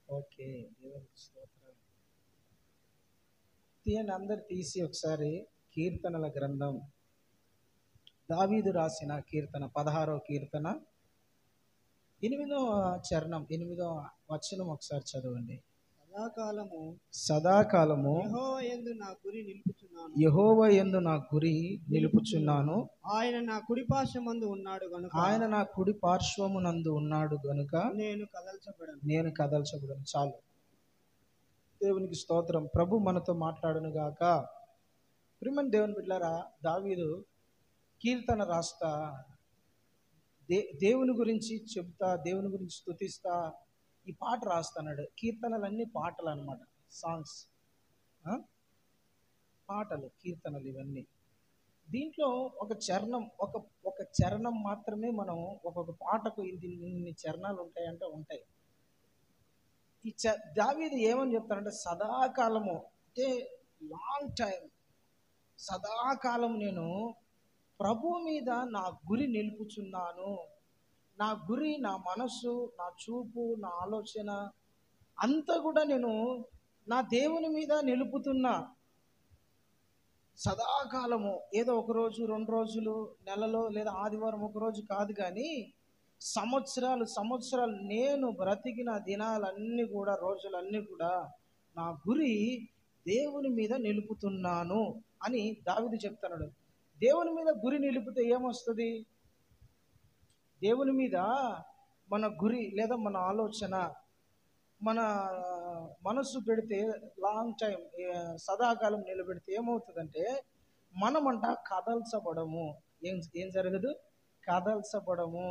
Okay, దేవునికి స్తోత్రం. తీయండి అందరు తీసి ఒకసారి కీర్తనల గ్రంథం, దావీదు రాసిన కీర్తన 16వ కీర్తన 8వ చరణం 8వ వచనం ఒకసారి చదవండి. సదాకాలము సదాకాలము యెహోవా యందు నా గురి నిలుపుచున్నాను. యెహోవా యందు నా గురి నిలుపుచున్నాను. ఆయన నా కుడిపార్శ్వమందు ఉన్నాడు గనుక ఆయన నా కుడి పార్శ్వమునందు ఉన్నాడు గనుక నేను కదల్చబడను. నేను కదల్చబడను. చాలు. దేవునికి స్తోత్రం. ప్రభు మనతో మాట్లాడును గాక. ప్రియమైన దేవుని బిడ్డలారా, దావీదు కీర్తన రాస్తా దేవుని గురించి చెప్తా, దేవుని గురించి స్తుతిస్తా ఈ పాట రాస్తున్నాడు. కీర్తనలన్నీ పాటలు అన్నమాట, సాంగ్స్, పాటలు, కీర్తనలు ఇవన్నీ. దీంట్లో ఒక చరణం ఒక చరణం మాత్రమే మనం ఒక్కొక్క పాటకు ఇన్ని చరణాలు ఉంటాయంటే ఉంటాయి. ఈ దావీదు ఏమని చెప్తాడంటే సదాకాలము, అంటే లాంగ్ టైం, సదాకాలం నేను ప్రభు మీద నా గురి నిలుపుచున్నాను. నా గురి, నా మనస్సు, నా చూపు, నా ఆలోచన అంతా కూడా నేను నా దేవుని మీద నిలుపుతున్నా. సదాకాలము ఏదో ఒక రోజు, 2 రోజులు, నెలలో లేదా ఆదివారం ఒక రోజు కాదు, కానీ సంవత్సరాలు నేను బ్రతికిన దినాలన్నీ కూడా, రోజులన్నీ కూడా నా గురి దేవుని మీద నిలుపుతున్నాను అని దావీదు చెప్తున్నాడు. దేవుని మీద గురి నిలిపితే ఏమొస్తుంది? దేవుని మీద మన గురి లేదా మన ఆలోచన, మన మనస్సు పెడితే లాంగ్ టైం, సదాకాలం నిలబెడితే ఏమవుతుందంటే మనమంట కదల్చబడము. ఏం జరగదు? కదల్చబడము,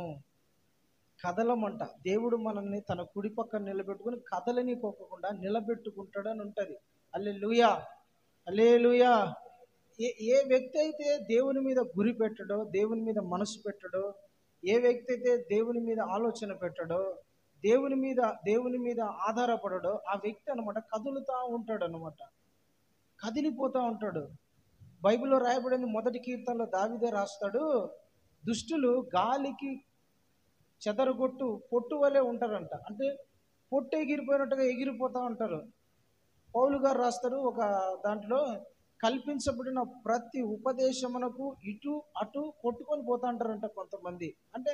కదలమంట. దేవుడు మనల్ని తన కుడి పక్కన నిలబెట్టుకుని కదలనిపోకుండా నిలబెట్టుకుంటాడని ఉంటుంది. హల్లెలూయా, హల్లెలూయా. ఏ వ్యక్తి అయితే దేవుని మీద గురి పెట్టడో, దేవుని మీద మనసు పెట్టడో, ఏ వ్యక్తి అయితే దేవుని మీద ఆలోచన పెట్టడో, దేవుని మీద ఆధారపడడో, ఆ వ్యక్తి అనమాట కదులుతూ ఉంటాడు అనమాట, కదిలిపోతూ ఉంటాడు. బైబిల్లో రాయబడింది, మొదటి కీర్తనలో దావీదే రాస్తాడు, దుష్టులు గాలికి చెదరగొట్టు పొట్టు వలె ఉంటారంట. అంటే పొట్టు ఎగిరిపోయినట్టుగా ఎగిరిపోతూ ఉంటారు. పౌలు గారు రాస్తారు ఒక దాంట్లో, కల్పించబడిన ప్రతి ఉపదేశమునకు ఇటు అటు కొట్టుకొని పోతా అంటారంట కొంతమంది. అంటే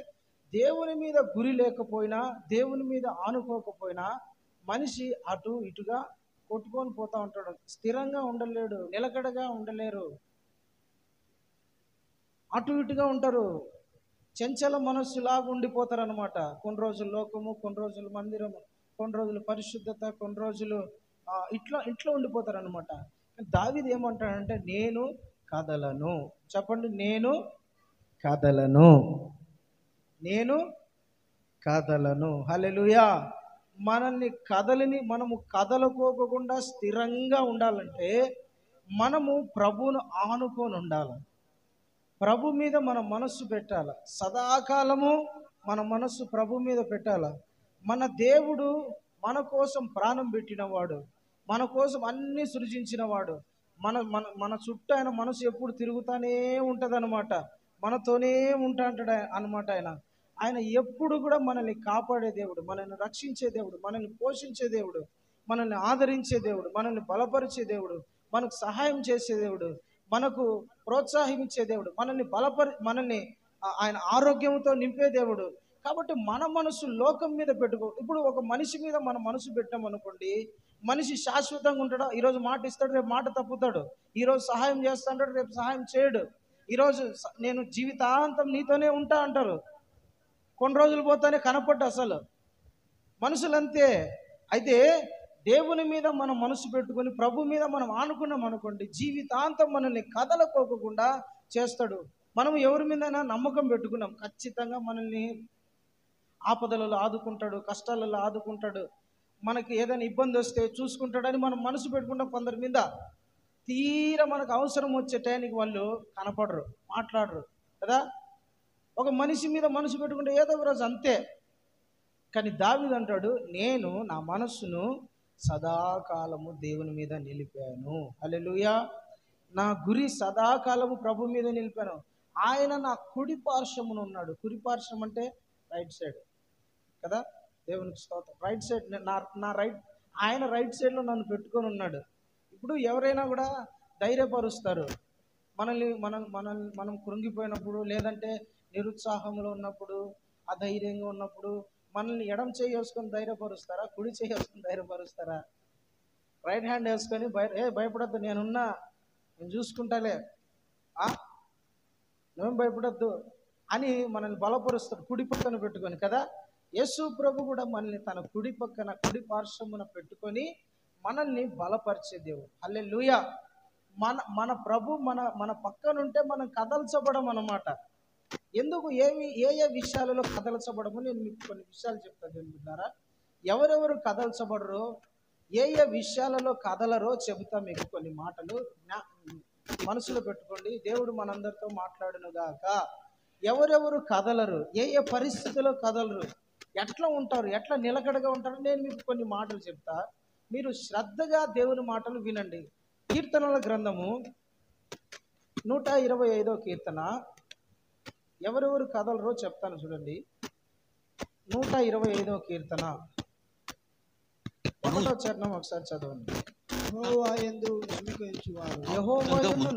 దేవుని మీద గురి లేకపోయినా, దేవుని మీద ఆనుకోకపోయినా మనిషి అటు ఇటుగా కొట్టుకొని పోతా ఉంటాడు. స్థిరంగా ఉండలేడు, నిలకడగా ఉండలేరు, అటు ఇటుగా ఉంటారు. చంచల మనస్సులాగా ఉండిపోతారు అనమాట. కొన్ని రోజులు లోకము, కొన్ని రోజులు మందిరము, కొన్ని రోజులు పరిశుద్ధత, కొన్ని రోజులు ఇట్లా ఉండిపోతారు అనమాట. దావీదు ఏమంటాడంటే నేను కదలను. చెప్పండి, నేను కదలను, నేను కదలను. హల్లెలూయా. మనము కదలకోకుండా స్థిరంగా ఉండాలంటే మనము ప్రభువును ఆనుకొని ఉండాలి. ప్రభు మీద మన మనస్సు పెట్టాల. సదాకాలము మన మనస్సు ప్రభు మీద పెట్టాల. మన దేవుడు మన కోసం ప్రాణం పెట్టినవాడు, మన కోసం అన్ని సృజించినవాడు. మన మన మన చుట్టూ ఆయన మనసు ఎప్పుడు తిరుగుతానే ఉంటుంది అనమాట, మనతోనే ఉంటాడు అనమాట. ఆయన ఎప్పుడు కూడా మనల్ని కాపాడే దేవుడు, మనల్ని రక్షించే దేవుడు, మనల్ని పోషించే దేవుడు, మనల్ని ఆదరించే దేవుడు, మనల్ని బలపరిచే దేవుడు, మనకు సహాయం చేసే దేవుడు, మనకు ప్రోత్సాహించే దేవుడు, మనల్ని ఆయన ఆరోగ్యంతో నింపే దేవుడు. కాబట్టి మన మనసు లోకం మీద పెట్టుకో. ఇప్పుడు ఒక మనిషి మీద మన మనసు పెట్టాం అనుకోండి, మనిషి శాశ్వతంగా ఉంటాడు. ఈరోజు మాట ఇస్తాడు, రేపు మాట తప్పుతాడు. ఈరోజు సహాయం చేస్తాడు, రేపు సహాయం చేయడు. ఈరోజు నేను జీవితాంతం నీతోనే ఉంటా అంటారు, కొన్ని రోజులు పోతానే కనపడ్డు. అసలు మనుషులంతే. అయితే దేవుని మీద మనం మనసు పెట్టుకొని ప్రభు మీద మనం ఆనుకున్నాం అనుకోండి, జీవితాంతం మనల్ని కదలకోకుండా చేస్తాడు. మనం ఎవరి మీదైనా నమ్మకం పెట్టుకున్నాం, ఖచ్చితంగా మనల్ని ఆపదలలో ఆదుకుంటాడు, కష్టాలలో ఆదుకుంటాడు, మనకి ఏదైనా ఇబ్బంది వస్తే చూసుకుంటాడని మనం మనసు పెట్టుకుంటాం. కొందరి మీద తీరా మనకు అవసరం వచ్చే టైంకి వాళ్ళు కనపడరు, మాట్లాడరు కదా. ఒక మనిషి మీద మనసు పెట్టుకుంటే ఏదో ఒక రోజు అంతే. కానీ దావీదు అంటాడు, నేను నా మనస్సును సదాకాలము దేవుని మీద నిలిపాను. హల్లెలూయా. నా గురి సదాకాలము ప్రభు మీద నిలిపాను. ఆయన నా కుడి పార్శ్వమున ఉన్నాడు. కుడి పార్శ్వం అంటే రైట్ సైడ్ కదా. దేవునికి స్తోత్రం. రైట్ సైడ్ నా రైట్, ఆయన రైట్ సైడ్లో నన్ను పెట్టుకొని ఉన్నాడు. ఇప్పుడు ఎవరైనా కూడా ధైర్యపరుస్తారు మనల్ని. మనం కృంగిపోయినప్పుడు, లేదంటే నిరుత్సాహంలో ఉన్నప్పుడు, అధైర్యంగా ఉన్నప్పుడు మనల్ని ఎడం చేయి వేసుకొని ధైర్యపరుస్తారా? కుడి చేయి వేసుకొని ధైర్యపరుస్తారా? రైట్ హ్యాండ్ వేసుకొని భయపడద్దు, నేనున్నా, నేను చూసుకుంటాలే, నువ్వేం భయపడద్దు అని మనల్ని బలపరుస్తాడు కుడి పక్కన పెట్టుకొని కదా. యేసు ప్రభు కూడా మనల్ని తన కుడి పక్కన, కుడి పార్శ్వమున పెట్టుకొని మనల్ని బలపరిచే దేవుడు. హల్లెలూయా. మన ప్రభు మన పక్కనుంటే మనం కదల్చబడం అన్నమాట. ఎందుకు ఏ విషయాలలో కదల్చబడము నేను మీకు కొన్ని విషయాలు చెప్తాను దేవులారా. ఎవరెవరు కదల్చబడరో, ఏ విషయాలలో కదలరో చెబుతా మీకు కొన్ని మాటలు. మనసులో పెట్టుకోండి, దేవుడు మనందరితో మాట్లాడును గాక. ఎవరెవరు కదలరు, ఏ పరిస్థితిలో కదలరు, ఎట్లా ఉంటారు, ఎట్లా నిలకడగా ఉంటారు, నేను మీకు కొన్ని మాటలు చెప్తా. మీరు శ్రద్ధగా దేవుని మాటలు వినండి. కీర్తనల గ్రంథము 125వ కీర్తన. ఎవరెవరు కదలరో చెప్తాను చూడండి. 125వ కీర్తన 1వ చరణం ఒకసారి చదవండి. యెహోవా యందు నమ్మిక ఉంచువారు, యెహోవా యందు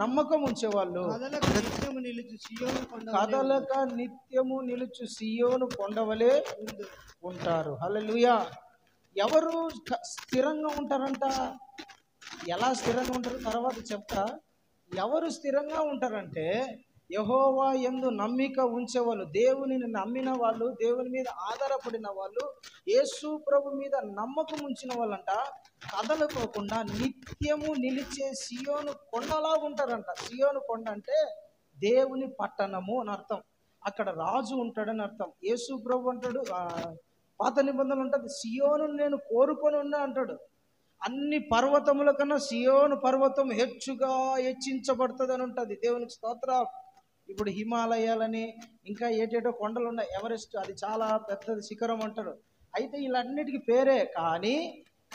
నమ్మకం ఉంచేవాళ్ళు కదలక నిత్యము నిలుచు సియోను కొండవలె కదలక నిత్యము నిలుచు సియోను కొండవలే ఉంటారు. హల్లెలూయా. ఎవరు స్థిరంగా ఉంటారంట? ఎలా స్థిరంగా ఉంటారు తర్వాత చెప్తా. ఎవరు స్థిరంగా ఉంటారంటే యెహోవా యందు నమ్మిక ఉంచేవాళ్ళు, దేవునిని నమ్మిన వాళ్ళు, దేవుని మీద ఆధారపడిన వాళ్ళు, యేసు ప్రభు మీద నమ్మకం ఉంచిన వాళ్ళంట కదలుకోకుండా నిత్యము నిలిచే సియోను కొండలా ఉంటారంట. సియోను కొండ అంటే దేవుని పట్టణము అని అర్థం. అక్కడ రాజు ఉంటాడని అర్థం. యేసు ప్రభు అంటాడు, పాత నిబంధనలు ఉంటుంది, సియోను నేను కోరుకొని ఉన్నా అంటాడు. అన్ని పర్వతముల కన్నా సియోను పర్వతం హెచ్చించబడుతుంది అని ఉంటుంది. దేవునికి స్తోత్రం. ఇప్పుడు హిమాలయాలని ఇంకా ఏటేటో కొండలు ఉన్నాయి, ఎవరెస్ట్ అది చాలా పెద్దది శిఖరం అంటారు. అయితే వీళ్ళన్నిటికీ పేరే, కానీ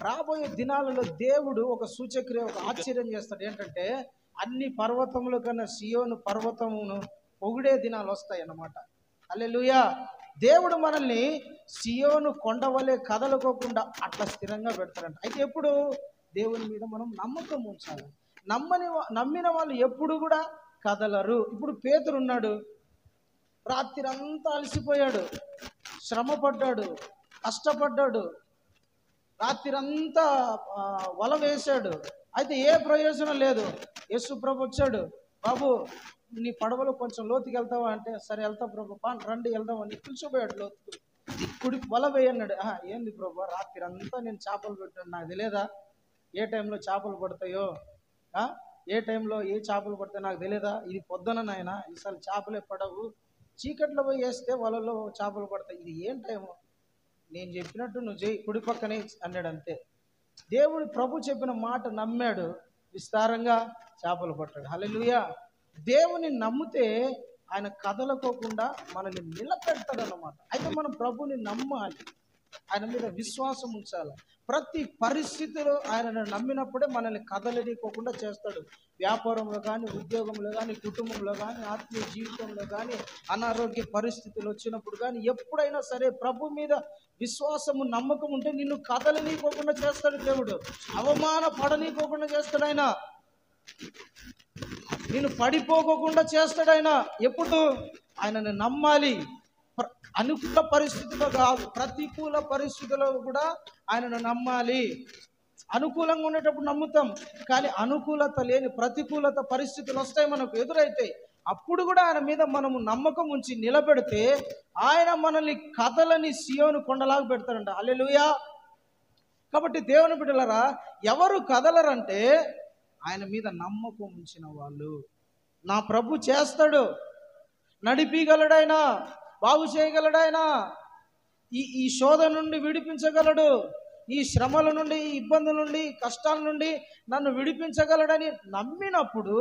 రాబోయే దినాలలో దేవుడు ఒక సూచక్రియ, ఒక ఆశ్చర్యం చేస్తాడు. ఏంటంటే అన్ని పర్వతముల కన్నా సియోను పర్వతమును పొగిడే దినాలు వస్తాయి అన్నమాట. హల్లెలూయా. దేవుడు మనల్ని సియోను కొండవలే కదలుకోకుండా అట్లా స్థిరంగా పెడతారంట. అయితే ఎప్పుడు దేవుని మీద మనం నమ్మకం ఉంచాలి. నమ్మిన వాళ్ళు ఎప్పుడు కూడా కదలరు. ఇప్పుడు పేతురు ఉన్నాడు, రాత్రి అంతా అలసిపోయాడు, శ్రమ పడ్డాడు, కష్టపడ్డాడు, రాత్రి అంతా వల వేశాడు. అయితే ఏ ప్రయోజనం లేదు. యేసు ప్రభు వచ్చాడు, బాబు నీ పడవలో కొంచెం లోతుకి వెళ్తావా అంటే, సరే వెళ్తా ప్రభు, రండి వెళ్దాం అని పిలిచిపోయాడు లోతుకు. కుడి వల వేయన్నాడు. ఏంది ప్రభు, రాత్రి అంతా నేను చేపలు పెట్టాను, నాకు తెలియదా ఏ టైంలో చేపలు పడతాయో, ఏ టైంలో ఏ చేపలు పడతాయో నాకు తెలియదా? ఇది పొద్దున నాయన, ఈసారి చేపలే పడవు, చీకట్లో పోయి వేస్తే వలలో చేపలు పడతాయి, ఇది ఏం టైము, నేను చెప్పినట్టు నువ్వు చేయి, కుడి పక్కనే అన్నాడు. అంతే. దేవుడు ప్రభు చెప్పిన మాట నమ్మాడు, విస్తారంగా చేపలు పట్టాడు. హల్లెలూయా. దేవుని నమ్మితే ఆయన కదలకోకుండా మనల్ని నిలబెడతాడు అన్నమాట. అయితే మనం ప్రభుని నమ్మాలి, ఆయన మీద విశ్వాసం ఉంచాలి. ప్రతి పరిస్థితిలో ఆయనను నమ్మినప్పుడే మనల్ని కదలనీయకోకుండా చేస్తాడు. వ్యాపారంలో కానీ, ఉద్యోగంలో కానీ, కుటుంబంలో కానీ, ఆత్మీయ జీవితంలో కానీ, అనారోగ్య పరిస్థితులు వచ్చినప్పుడు కానీ, ఎప్పుడైనా సరే ప్రభు మీద విశ్వాసము నమ్మకం ఉంటే నిన్ను కదలనీయకోకుండా చేస్తాడు దేవుడు. అవమానపడనీయకోకుండా చేస్తాడు ఆయన. నిన్ను పడిపోకోకుండా చేస్తాడు ఆయన. ఎప్పుడు ఆయనను నమ్మాలి. అనుకూల పరిస్థితుల్లో కాదు, ప్రతికూల పరిస్థితుల్లో కూడా ఆయనను నమ్మాలి. అనుకూలంగా ఉండేటప్పుడు నమ్ముతాం, కానీ అనుకూలత లేని ప్రతికూలత పరిస్థితులు వస్తాయి మనకు ఎదురైతే, అప్పుడు కూడా ఆయన మీద మనము నమ్మకం ఉంచి నిలబెడితే ఆయన మనల్ని కదలని సియోను కొండలాగా పెడతాడంట. హల్లెలూయా. కాబట్టి దేవుని బిడ్డలారా, ఎవరు కదలరంటే ఆయన మీద నమ్మకం ఉంచిన వాళ్ళు. నా ప్రభు చేస్తాడు, నడిపిగలడైనా, బాగు చేయగలడైనా, ఈ శోధన నుండి విడిపించగలడు, ఈ శ్రమల నుండి, ఈ ఇబ్బందుల నుండి, కష్టాల నుండి నన్ను విడిపించగలడని నమ్మినప్పుడు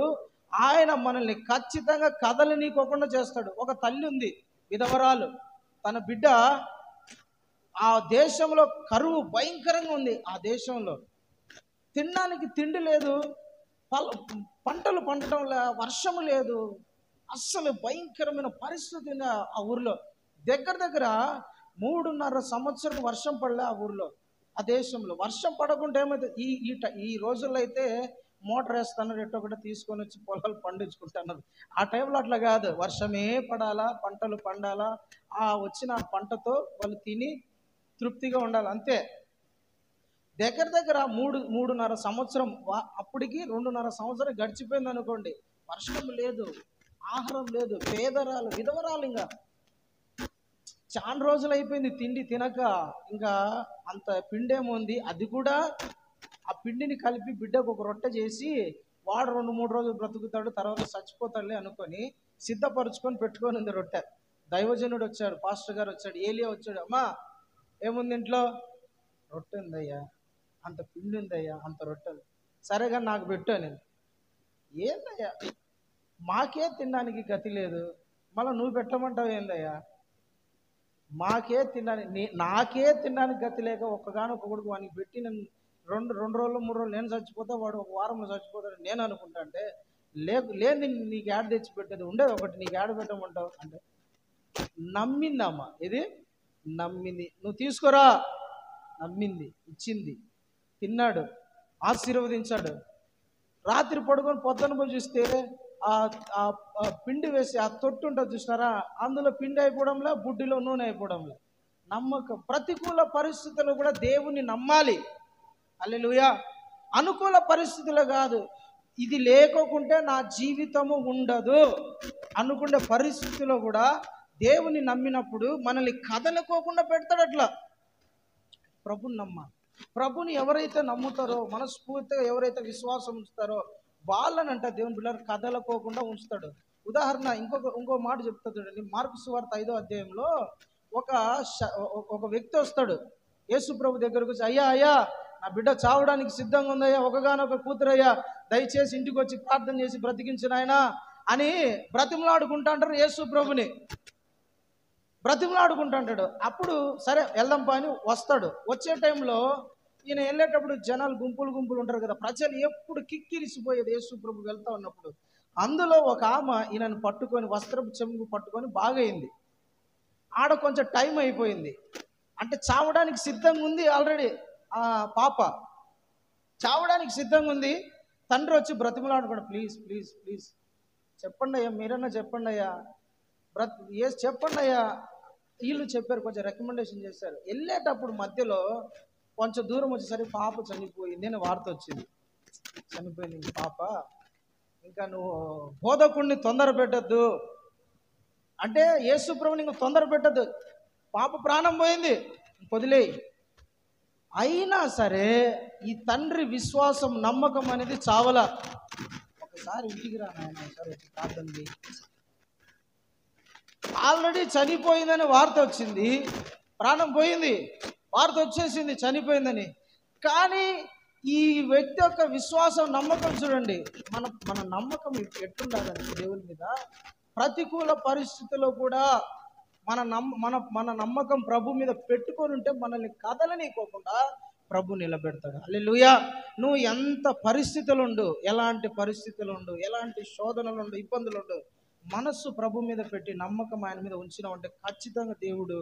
ఆయన మనల్ని ఖచ్చితంగా కదలనీయకోకుండా చేస్తాడు. ఒక తల్లి ఉంది, విధవరాలు, తన బిడ్డ, ఆ దేశంలో కరువు భయంకరంగా ఉంది. ఆ దేశంలో తినడానికి తిండి లేదు, పంటలు పండటం వర్షము లేదు, అస్సలు భయంకరమైన పరిస్థితి ఆ ఊర్లో. దగ్గర 3.5 సంవత్సరం వర్షం పడలే ఆ ఊర్లో, ఆ దేశంలో. వర్షం పడకుండా ఏమైతే ఈ రోజుల్లో అయితే మోటార్ వేస్తున్నారు, ఎట్టొకటి తీసుకొని వచ్చి పొలాలు పండించుకుంటున్నారు. ఆ టైంలో అట్లా కాదు, వర్షమే పడాలా, పంటలు పండాలా, ఆ వచ్చిన పంటతో వాళ్ళు తిని తృప్తిగా ఉండాలి, అంతే. దగ్గర దగ్గర 3.5 సంవత్సరం, అప్పటికి 2.5 సంవత్సరం గడిచిపోయింది అనుకోండి. వర్షం లేదు, ఆహారం లేదు, పేదరాలు విధవరాలు, ఇంకా చాలా రోజులు అయిపోయింది తిండి తినక. ఇంకా అంత పిండేముంది, అది కూడా ఆ పిండిని కలిపి బిడ్డకు ఒక రొట్టె చేసి వాడు 2-3 రోజులు బ్రతుకుతాడు, తర్వాత చచ్చిపోతాడులే అనుకొని సిద్ధపరుచుకొని పెట్టుకొని ఉంది రొట్టె. దైవజనుడు వచ్చాడు, పాస్టర్ గారు వచ్చాడు, ఏలియా వచ్చాడు. అమ్మా ఏముంది ఇంట్లో? రొట్టె ఉందయ్యా, అంత పిండి ఉందయ్యా, అంత రొట్టెలు. సరేగా నాకు పెట్టా. నేను ఏందయ్యా, మాకే తినడానికి గతి లేదు, మళ్ళీ నువ్వు పెట్టమంటావు ఏందయ్యా? నాకే తినడానికి గతి లేక ఒక్కగానొక్క కొడుకు వానికి పెట్టి నేను 2 రోజులు 3 రోజులు నేను చచ్చిపోతా, వాడు 1 వారంలో చచ్చిపోతాడు నేను అనుకుంటా. అంటే లేదు నీకు యాడ్ తెచ్చి పెట్టేది ఉండేది ఒకటి, నీకు యాడ్ పెట్టమంటావు అంటే నమ్మిందమ్మ. ఇది నమ్మింది, నువ్వు తీసుకురా, నమ్మింది, ఇచ్చింది, తిన్నాడు, ఆశీర్వదించాడు. రాత్రి పడుకొని పొద్దున పోయి చూస్తే ఆ పిండి వేసి ఆ తొట్టు ఉంటుంది చూసినారా, అందులో పిండి అయిపోవడంలో, బుడ్డిలో నూనె అయిపోవడంలో. నమ్మకం. ప్రతికూల పరిస్థితుల్లో కూడా దేవుని నమ్మాలి. హల్లెలూయా. అనుకూల పరిస్థితులు కాదు, ఇది లేకోకుంటే నా జీవితము ఉండదు అనుకునే పరిస్థితిలో కూడా దేవుని నమ్మినప్పుడు మనల్ని కదలకోకుండా పెడతాడు. అట్లా ప్రభుని నమ్మాలి. ప్రభుని ఎవరైతే నమ్ముతారో, మనస్ఫూర్తిగా ఎవరైతే విశ్వాసం ఉంచుతారో వాళ్ళనంట దేవుని బిడ్డలు కదలకోకుండా ఉంచుతాడు. ఉదాహరణ ఇంకో మాట చెప్తా చూడండి. మార్కు సువార్త 5వ అధ్యాయంలో ఒక వ్యక్తి వస్తాడు యేసు ప్రభు దగ్గరకు వచ్చి, అయ్యా నా బిడ్డ చావడానికి సిద్ధంగా ఉందయ్యా, ఒకగానొక కూతురయ్యా, దయచేసి ఇంటికి వచ్చి ప్రార్థన చేసి బ్రతికించిన ఆయన అని బ్రతిమలాడుకుంటాంటారు. యేసు ప్రభుని బ్రతిమలాడుకుంటాంటాడు. అప్పుడు సరే వెళ్దాంపా అని వస్తాడు. వచ్చే టైంలో ఈయన వెళ్ళేటప్పుడు జనాలు గుంపులు ఉంటారు కదా, ప్రజలు ఎప్పుడు కిక్కిరిసిపోయేది యేసు ప్రభు వెళ్తా ఉన్నప్పుడు. అందులో ఒక ఆమె ఈయనను పట్టుకొని, వస్త్రపు చెంగు పట్టుకొని బాగైంది. ఆడ కొంచెం టైం అయిపోయింది, అంటే చావడానికి సిద్ధంగా ఉంది ఆల్రెడీ. ఆ పాప చావడానికి సిద్ధంగా ఉంది. తండ్రి వచ్చి బ్రతిమలాడుకోండి, ప్లీజ్ చెప్పండి అయ్యా, మీరన్నా చెప్పండి అయ్యా, చెప్పండి అయ్యా. వీళ్ళు చెప్పారు, కొంచెం రికమెండేషన్ చేశారు. వెళ్ళేటప్పుడు మధ్యలో కొంచెం దూరం వచ్చేసరికి పాప చనిపోయింది అని వార్త వచ్చింది. చనిపోయింది పాప, ఇంకా నువ్వు బోధకుడిని తొందర పెట్టద్దు అంటే, యేసు ప్రభుని ఇంకా తొందర పెట్టద్దు, పాప ప్రాణం పోయింది, వదిలేయి. అయినా సరే ఈ తండ్రి విశ్వాసం, నమ్మకం అనేది చావల. ఒకసారి ఇంటికి రా నాయన, ఒకసారి ప్రార్థన చేయి. ఆల్రెడీ చనిపోయిందని వార్త వచ్చింది, ప్రాణం పోయింది, వార్త వచ్చేసింది చనిపోయిందని. కానీ ఈ వ్యక్తి యొక్క విశ్వాసం, నమ్మకం చూడండి. మన నమ్మకం ఎట్టుండాలంటే దేవుని మీద, ప్రతికూల పరిస్థితుల్లో కూడా మన నమ్మకం ప్రభు మీద పెట్టుకొని ఉంటే మనల్ని కదలనీకోకుండా ప్రభు నిలబెడతాడు. హల్లెలూయా. నువ్వు ఎంత పరిస్థితులు ఉండు, ఎలాంటి పరిస్థితులు ఉండు, ఎలాంటి శోధనలు ఉండు, ఇబ్బందులు ఉండు, మనస్సు ప్రభు మీద పెట్టి నమ్మకం ఆయన మీద ఉంచినామంటే ఖచ్చితంగా దేవుడు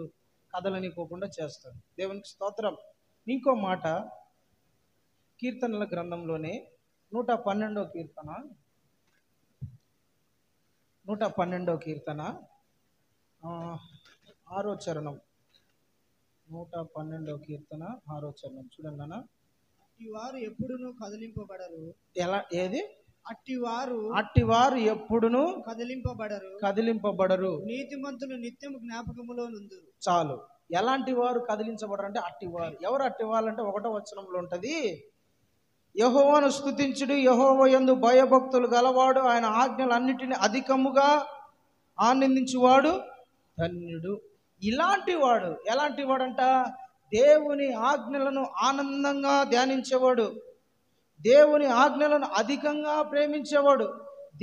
కదలనీకోకుండా చేస్తాడు. దేవునికి స్తోత్రం. ఇంకో మాట కీర్తనల గ్రంథంలోనే 112వ కీర్తన, 112వ కీర్తన 6వ చరణం, 112వ కీర్తన 6వ చరణం చూడండి నాన్న. అట్టివారు ఎప్పుడును కదిలింపబడరు. ఎలా ఏది? అట్టివారు ఎప్పుడును కదిలింపబడరు. నీతిమంతులు నిత్యము జ్ఞాపకములో నుందురు. చాలు. ఎలాంటి వారు కదిలించబడరు అంటే అట్టివారు. ఎవరు అట్టివారు అంటే 1వ వచనంలో ఉంటది, యెహోవాను స్తుతించుడు, యెహోవా యందు భయభక్తులు గలవాడు, ఆయన ఆజ్ఞలన్నిటిని అధికముగా ఆనందించువాడు ధన్యుడు. ఇలాంటి వాడు. ఎలాంటి వాడంట? దేవుని ఆజ్ఞలను ఆనందంగా ధ్యానించేవాడు, దేవుని ఆజ్ఞలను అధికంగా ప్రేమించేవాడు,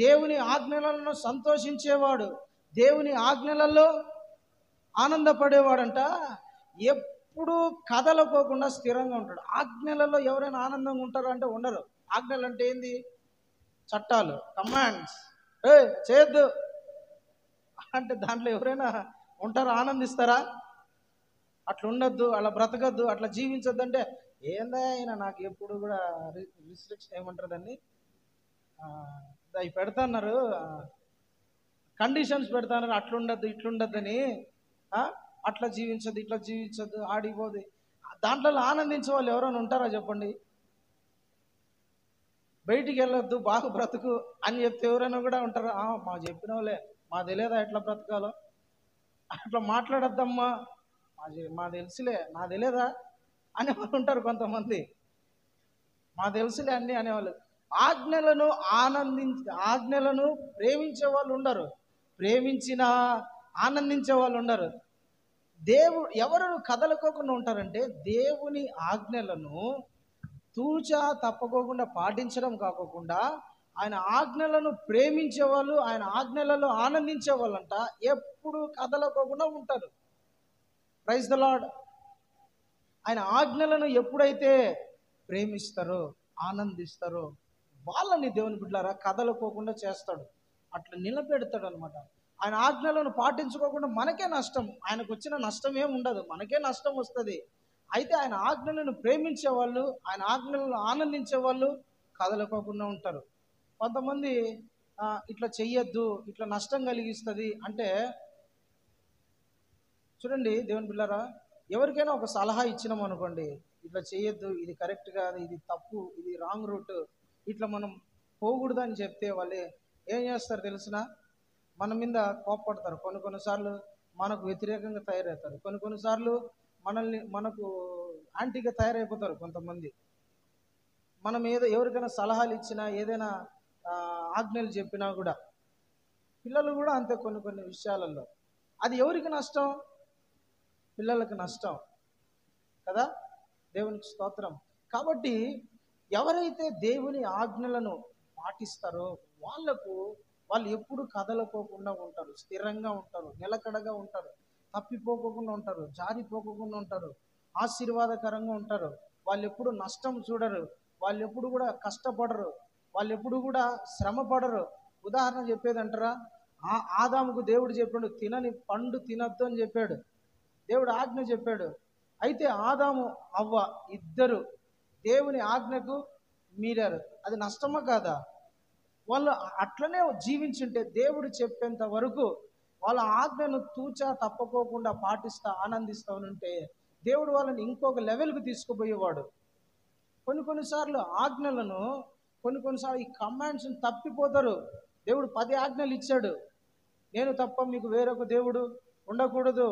దేవుని ఆజ్ఞలను సంతోషించేవాడు, దేవుని ఆజ్ఞలలో ఆనందపడేవాడంట. ఎప్పుడు కదలకోకుండా స్థిరంగా ఉంటాడు. ఆజ్ఞలలో ఎవరైనా ఆనందంగా ఉంటారు అంటే ఉండరు. ఆజ్ఞలు అంటే ఏంది? చట్టాలు, కమాండ్స్. చేయొద్దు అంటే దాంట్లో ఎవరైనా ఉంటారా? ఆనందిస్తారా? అట్లా ఉండొద్దు, అలా బ్రతకద్దు, అట్లా జీవించొద్దు అంటే ఏందా ఆయన నాకు ఎప్పుడు కూడా రిస్ట్రిక్షన్ ఏమంటారు దాన్ని, అవి పెడతాన్నారు, కండిషన్స్ పెడతాన్నారు, అట్లుండద్దు ఇట్లుండద్దని. అట్లా జీవించద్దు ఇట్లా జీవించద్దు ఆడిపోదు. దాంట్లో ఆనందించే వాళ్ళు ఎవరైనా ఉంటారా చెప్పండి? బయటికి వెళ్ళొద్దు బాగా బ్రతుకు అని చెప్తే ఎవరైనా కూడా ఉంటారా? మా చెప్పిన వాళ్ళే, మా తెలియదా ఎట్లా బ్రతకాలో, అట్లా మాట్లాడద్దమ్మా, మా తెలుసులే, నా తెలియదా అనేవాళ్ళు ఉంటారు కొంతమంది. మా తెలుసులే అన్నీ అనేవాళ్ళు. ఆజ్ఞలను ఆజ్ఞలను ప్రేమించే వాళ్ళు ఉండరు, ప్రేమించిన ఆనందించే వాళ్ళు ఉండరు. ఎవరు కదలకోకుండా ఉంటారంటే దేవుని ఆజ్ఞలను తూచా తప్పకోకుండా పాటించడం కాకోకుండా ఆయన ఆజ్ఞలను ప్రేమించే వాళ్ళు, ఆయన ఆజ్ఞలలో ఆనందించే వాళ్ళంట ఎప్పుడు కదలకోకుండా ఉంటారు. Praise the Lord. ఆయన ఆజ్ఞలను ఎప్పుడైతే ప్రేమిస్తారో ఆనందిస్తారో వాళ్ళని దేవుని బిడ్డలారా కదలకోకుండా చేస్తాడు, అట్లా నిలబెడతాడు అనమాట. ఆయన ఆజ్ఞలను పాటించుకోకుండా మనకే నష్టం, ఆయనకు వచ్చిన నష్టం ఏమి ఉండదు, మనకే నష్టం వస్తుంది. అయితే ఆయన ఆజ్ఞలను ప్రేమించే వాళ్ళు, ఆయన ఆజ్ఞలను ఆనందించే వాళ్ళు కదలకోకుండా ఉంటారు. కొంతమంది ఇట్లా చెయ్యొద్దు, ఇట్లా నష్టం కలిగిస్తుంది అంటే, చూడండి దేవుని బిడ్డలారా, ఎవరికైనా ఒక సలహా ఇచ్చినాం అనుకోండి, ఇట్లా చేయొద్దు, ఇది కరెక్ట్ కాదు, ఇది తప్పు, ఇది రాంగ్ రూట్, ఇట్లా మనం పోకూడదు అని చెప్తే వాళ్ళు ఏం చేస్తారు తెలిసిన? మన మీద కోప్పడతారు. కొన్నిసార్లు మనకు వ్యతిరేకంగా తయారవుతారు, కొన్నిసార్లు మనకు యాంటీగా తయారైపోతారు కొంతమంది. మనం ఎవరికైనా సలహాలు ఇచ్చినా, ఏదైనా ఆజ్ఞలు చెప్పినా కూడా, పిల్లలు కూడా అంతే. కొన్ని విషయాలలో అది ఎవరికి నష్టం? పిల్లలకు నష్టం కదా. దేవునికి స్తోత్రం. కాబట్టి ఎవరైతే దేవుని ఆజ్ఞలను పాటిస్తారో వాళ్ళు ఎప్పుడు కదలకోకుండా ఉంటారు, స్థిరంగా ఉంటారు, నిలకడగా ఉంటారు, తప్పిపోకుండా ఉంటారు, జారిపోకుండా ఉంటారు, ఆశీర్వాదకరంగా ఉంటారు. వాళ్ళు ఎప్పుడు నష్టం చూడరు, వాళ్ళు ఎప్పుడు కూడా కష్టపడరు, వాళ్ళు ఎప్పుడు కూడా శ్రమ పడరు. ఉదాహరణ చెప్పేదంటారా, ఆదాముకు దేవుడు చెప్పాడు తినని పండు తినొద్దు అని చెప్పాడు, దేవుడు ఆజ్ఞ చెప్పాడు. అయితే ఆదాము అవ్వ ఇద్దరు దేవుని ఆజ్ఞకు మీరారు, అది నష్టమా కాదా? వాళ్ళు అట్లనే జీవించుంటే దేవుడు చెప్పేంత వరకు వాళ్ళ ఆజ్ఞను తూచా తప్పకోకుండా పాటిస్తా ఆనందిస్తూ ఉంటే దేవుడు వాళ్ళని ఇంకొక లెవెల్కి తీసుకుపోయేవాడు. కొన్నిసార్లు ఆజ్ఞలను కొన్నిసార్లు ఈ కమాండ్స్ని తప్పిపోతారు. దేవుడు 10 ఆజ్ఞలు ఇచ్చాడు, నేను తప్ప మీకు వేరొక దేవుడు ఉండకూడదు,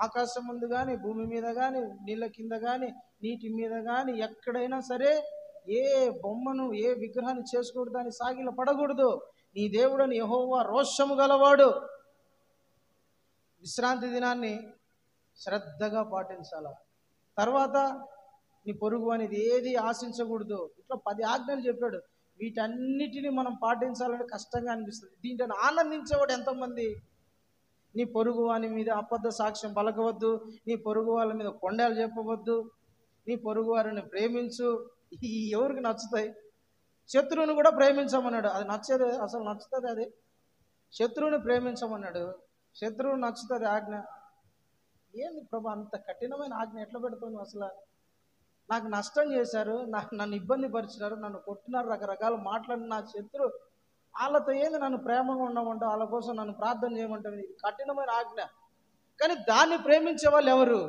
ఆకాశం ముందు కానీ, భూమి మీద కానీ, నీళ్ళ కింద కానీ, నీటి మీద కానీ, ఎక్కడైనా సరే ఏ బొమ్మను ఏ విగ్రహాన్ని చేసుకోకూడదు, అని సాగిల పడకూడదు, నీ దేవుడని యెహోవా రోషము గలవాడు. విశ్రాంతి దినాన్ని శ్రద్ధగా పాటించాల. తర్వాత నీ పొరుగు అనేది ఏది ఆశించకూడదు. ఇట్లా 10 ఆజ్ఞలు చెప్పాడు. వీటన్నిటిని మనం పాటించాలంటే కష్టంగా అనిపిస్తుంది. దీంట్లో ఆనందించేవాడు ఎంతమంది? నీ పొరుగు వాని మీద అబద్ధ సాక్ష్యం పలకవద్దు, నీ పొరుగు వాళ్ళ మీద కొండలు చెప్పవద్దు, నీ పొరుగు వారిని ప్రేమించు. ఈ ఎవరికి నచ్చుతాయి? శత్రువుని కూడా ప్రేమించమన్నాడు, అది నచ్చేది? అసలు నచ్చుతుంది అది? శత్రువుని ప్రేమించమన్నాడు, శత్రువు నచ్చుతుంది ఆజ్ఞ? ఏంది ప్రభు అంత కఠినమైన ఆజ్ఞ ఎట్లా పెడుతుంది? అసలు నాకు నష్టం చేశారు, నన్ను ఇబ్బంది పరిచినారు, నన్ను కొట్టినారు, రకరకాల మాట్లాడిన నా శత్రు, వాళ్ళతో ఏంది నన్ను ప్రేమగా ఉండమంటావు, వాళ్ళ కోసం నన్ను ప్రార్థన చేయమంటావు? ఇది కఠినమైన ఆజ్ఞ. కానీ దాన్ని ప్రేమించే వాళ్ళు ఎవరు?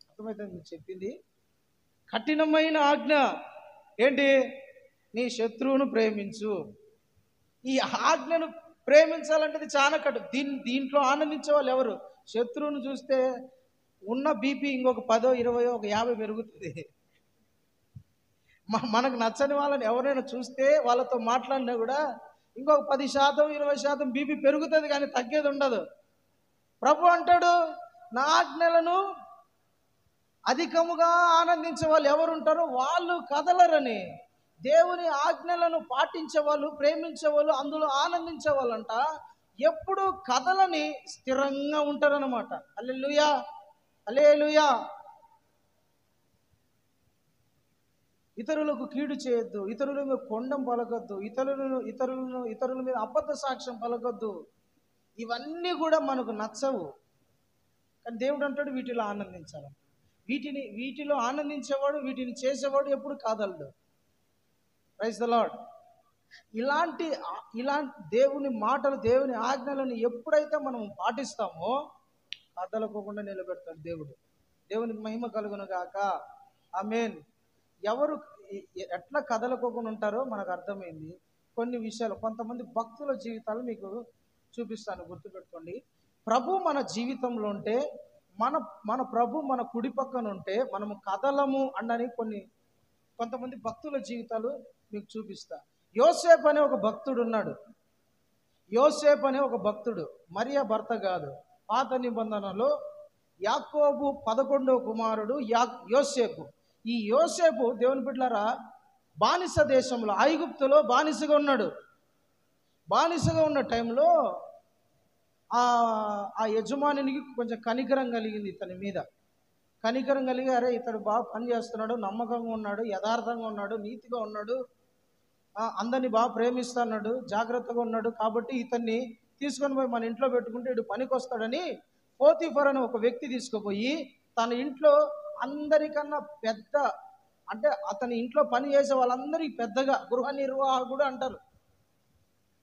అర్థమైతే మీరు చెప్పింది? కఠినమైన ఆజ్ఞ ఏంటి? నీ శత్రువును ప్రేమించు. ఈ ఆజ్ఞను ప్రేమించాలంటే చాలా దీంట్లో ఆనందించే వాళ్ళు ఎవరు? శత్రువును చూస్తే ఉన్న బీపీ ఇంకొక 10, 20, ఒక 50 పెరుగుతుంది. మనకు నచ్చని వాళ్ళని ఎవరైనా చూస్తే వాళ్ళతో మాట్లాడినా కూడా ఇంకొక 10%, 20% బీపీ పెరుగుతుంది, కానీ తగ్గేది ఉండదు. ప్రభు అంటాడు, నా ఆజ్ఞలను అధికముగా ఆనందించే వాళ్ళు ఎవరు ఉంటారో వాళ్ళు కదలరని. దేవుని ఆజ్ఞలను పాటించే వాళ్ళు, ప్రేమించే వాళ్ళు, అందులో ఆనందించే వాళ్ళంట ఎప్పుడు కదలని స్థిరంగా ఉంటారన్నమాట. హల్లెలూయా, హల్లెలూయా. ఇతరులకు కీడు చేయొద్దు, ఇతరుల మీద కొండం పలకొద్దు, ఇతరుల మీద అబద్ధ సాక్ష్యం పలకొద్దు. ఇవన్నీ కూడా మనకు నచ్చవు. కానీ దేవుడు అంటాడు వీటిలో ఆనందించాలి. వీటిలో ఆనందించేవాడు, వీటిని చేసేవాడు ఎప్పుడు కాదలడు. Praise the lord. ఇలాంటి దేవుని మాటలు, దేవుని ఆజ్ఞలను ఎప్పుడైతే మనం పాటిస్తామో కదలకోకుండా నిలబెడతాడు దేవుడు. దేవునికి మహిమ కలుగును గాక. ఆమేన్. ఎవరు ఎట్లా కదలకోకుండా ఉంటారో మనకు అర్థమైంది. కొన్ని విషయాలు, కొంతమంది భక్తుల జీవితాలు మీకు చూపిస్తాను, గుర్తుపెట్టుకోండి. ప్రభు మన జీవితంలో ఉంటే, మన ప్రభు మన కుడి పక్కన ఉంటే మనము కదలము అన్నని కొంతమంది భక్తుల జీవితాలు మీకు చూపిస్తా. యోసేపు అనే ఒక భక్తుడు ఉన్నాడు. యోసేపు అనే ఒక భక్తుడు, మరియా భర్త కాదు. పాత నిబంధనలో యాకోబు 11వ కుమారుడు యోసేపు. ఈ యోసేపు దేవుని బిడ్డలారా బానిస దేశంలో, ఐగుప్తులో బానిసగా ఉన్నాడు. బానిసగా ఉన్న టైంలో ఆ యజమానికి కొంచెం కనికరం కలిగింది ఇతని మీద. కనికరం కలిగి, అరే ఇతడు బాగా పని చేస్తున్నాడు, నమ్మకంగా ఉన్నాడు, యథార్థంగా ఉన్నాడు, నీతిగా ఉన్నాడు, అందరినీ బాగా ప్రేమిస్తున్నాడు, జాగ్రత్తగా ఉన్నాడు, కాబట్టి ఇతన్ని తీసుకొని పోయి మన ఇంట్లో పెట్టుకుంటే ఇటు పనికి వస్తాడని పోతీఫర్ అనే ఒక వ్యక్తి తీసుకుపోయి తన ఇంట్లో అందరికన్నా పెద్ద, అంటే అతని ఇంట్లో పని చేసే వాళ్ళందరికీ పెద్దగా, గృహ నిర్వాహకుడు అంటారు,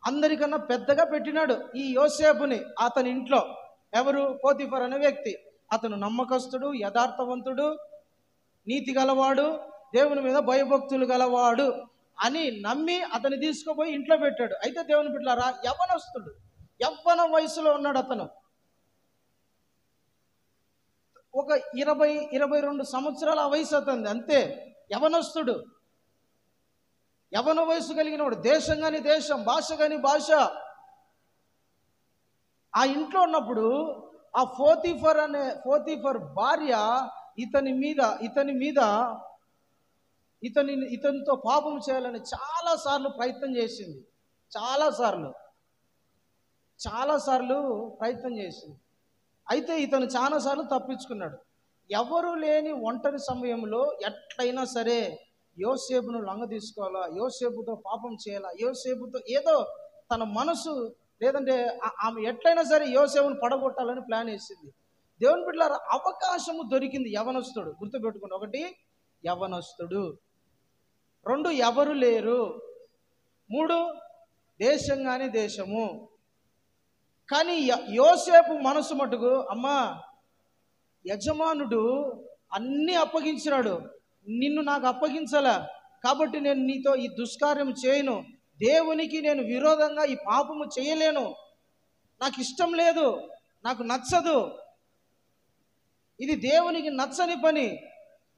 అందరికన్నా పెద్దగా పెట్టినాడు ఈ యోసేపుని అతని ఇంట్లో. ఎవరు? పోతీఫర్ అనే వ్యక్తి. అతను నమ్మకస్తుడు, యథార్థవంతుడు, నీతి గలవాడు, దేవుని మీద భయభక్తులు గలవాడు అని నమ్మి అతన్ని తీసుకుపోయి ఇంట్లో పెట్టాడు. అయితే దేవుని బిడ్డలారా, యవ్వనస్తుడు, యవ్వన వయసులో ఉన్నాడు అతను. ఒక 20-22 సంవత్సరాల వయసు అతనిది, అంతే. యవ్వనస్తుడు, యవ్వన వయసు కలిగిన వాడు, దేశం కాని దేశం, భాష కాని భాష. ఆ ఇంట్లో ఉన్నప్పుడు ఆ పోతీఫర్ భార్య ఇతనితో పాపం చేయాలని చాలాసార్లు ప్రయత్నం చేసింది. చాలాసార్లు ప్రయత్నం చేసింది. అయితే ఇతను చాలాసార్లు తప్పించుకున్నాడు. ఎవరు లేని ఒంటరి సమయంలో ఎట్లయినా సరే యోసేపును లొంగ తీసుకోవాలా, యోసేపుతో పాపం చేయాలా, యోసేపుతో ఏదో తన మనసు, లేదంటే ఆమె ఎట్లయినా సరే యోసేపును పడగొట్టాలని ప్లాన్ వేసింది. దేవుని బిడ్డలారా, అవకాశము దొరికింది. యవనస్తుడు, గుర్తుపెట్టుకోండి. 1 యవనస్తుడు, 2 ఎవరు లేరు, 3 దేశంగానే దేశము. కానీ యోసేపు మనసు మటుకు, అమ్మా యజమానుడు అన్నీ అప్పగించినాడు, నిన్ను నాకు అప్పగించలా, కాబట్టి నేను నీతో ఈ దుష్కార్యం చేయను, దేవునికి నేను విరోధంగా ఈ పాపము చేయలేను, నాకు ఇష్టం లేదు, నాకు నచ్చదు, ఇది దేవునికి నచ్చని పని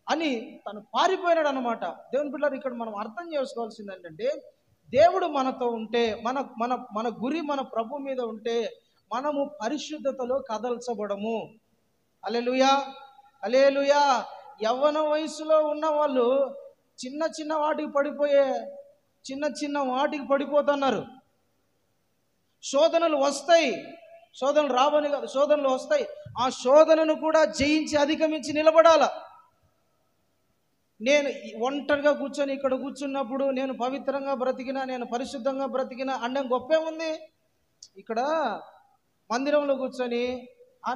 అని తను పారిపోయినాడు అన్నమాట. దేవుని బిడ్డలారా, ఇక్కడ మనం అర్థం చేసుకోవాల్సింది ఏంటంటే, దేవుడు మనతో ఉంటే, మన గురి మన ప్రభు మీద ఉంటే మనము పరిశుద్ధతలో కదల్చబడము. హల్లెలూయా, హల్లెలూయా. యవ్వన వయసులో ఉన్న వాళ్ళు చిన్న వాటికి పడిపోతున్నారు. శోధనలు వస్తాయి, శోధనలు రావని కాదు, శోధనలు వస్తాయి. ఆ శోధనను కూడా జయించి అధిగమించి నిలబడాల. నేను ఒంటరిగా కూర్చొని ఇక్కడ కూర్చున్నప్పుడు నేను పవిత్రంగా బ్రతికినా, నేను పరిశుద్ధంగా బ్రతికినా అంటే గొప్పే ఉంది. ఇక్కడ మందిరంలో కూర్చొని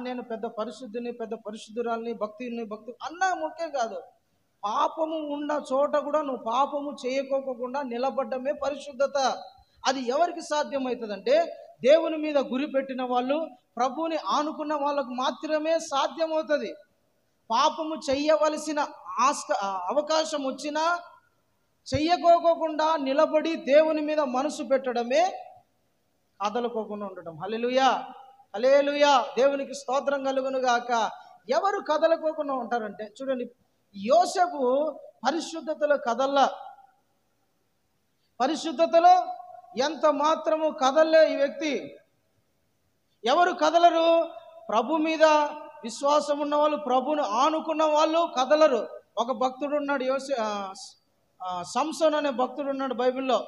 నేను పెద్ద పరిశుద్ధిని, పెద్ద పరిశుద్ధురాల్ని, భక్తి అన్నా ముఖ్యం కాదు. పాపము ఉన్న చోట కూడా నువ్వు పాపము చేయకోకుండా నిలబడ్డమే పరిశుద్ధత. అది ఎవరికి సాధ్యమవుతుందంటే, దేవుని మీద గురి పెట్టిన వాళ్ళు, ప్రభువుని ఆనుకున్న వాళ్ళకు మాత్రమే సాధ్యమవుతుంది. పాపము చెయ్యవలసిన అవకాశం వచ్చినా చెయ్యకోకుండా నిలబడి దేవుని మీద మనసు పెట్టడమే కదలకోకుండా ఉండడం. హల్లెలూయా, హల్లెలూయా. దేవునికి స్తోత్రం కలుగును గాక. ఎవరు కదలకోకుండా ఉంటారంటే, చూడండి, యోసేపు పరిశుద్ధతలో పరిశుద్ధతలో ఎంత మాత్రము కదలలే ఈ వ్యక్తి. ఎవరు కదలరు? ప్రభు మీద విశ్వాసం ఉన్న వాళ్ళు, ప్రభును ఆనుకున్న వాళ్ళు కదలరు. ఒక భక్తుడు ఉన్నాడు, సంసోను అనే భక్తుడు ఉన్నాడు బైబిల్లో.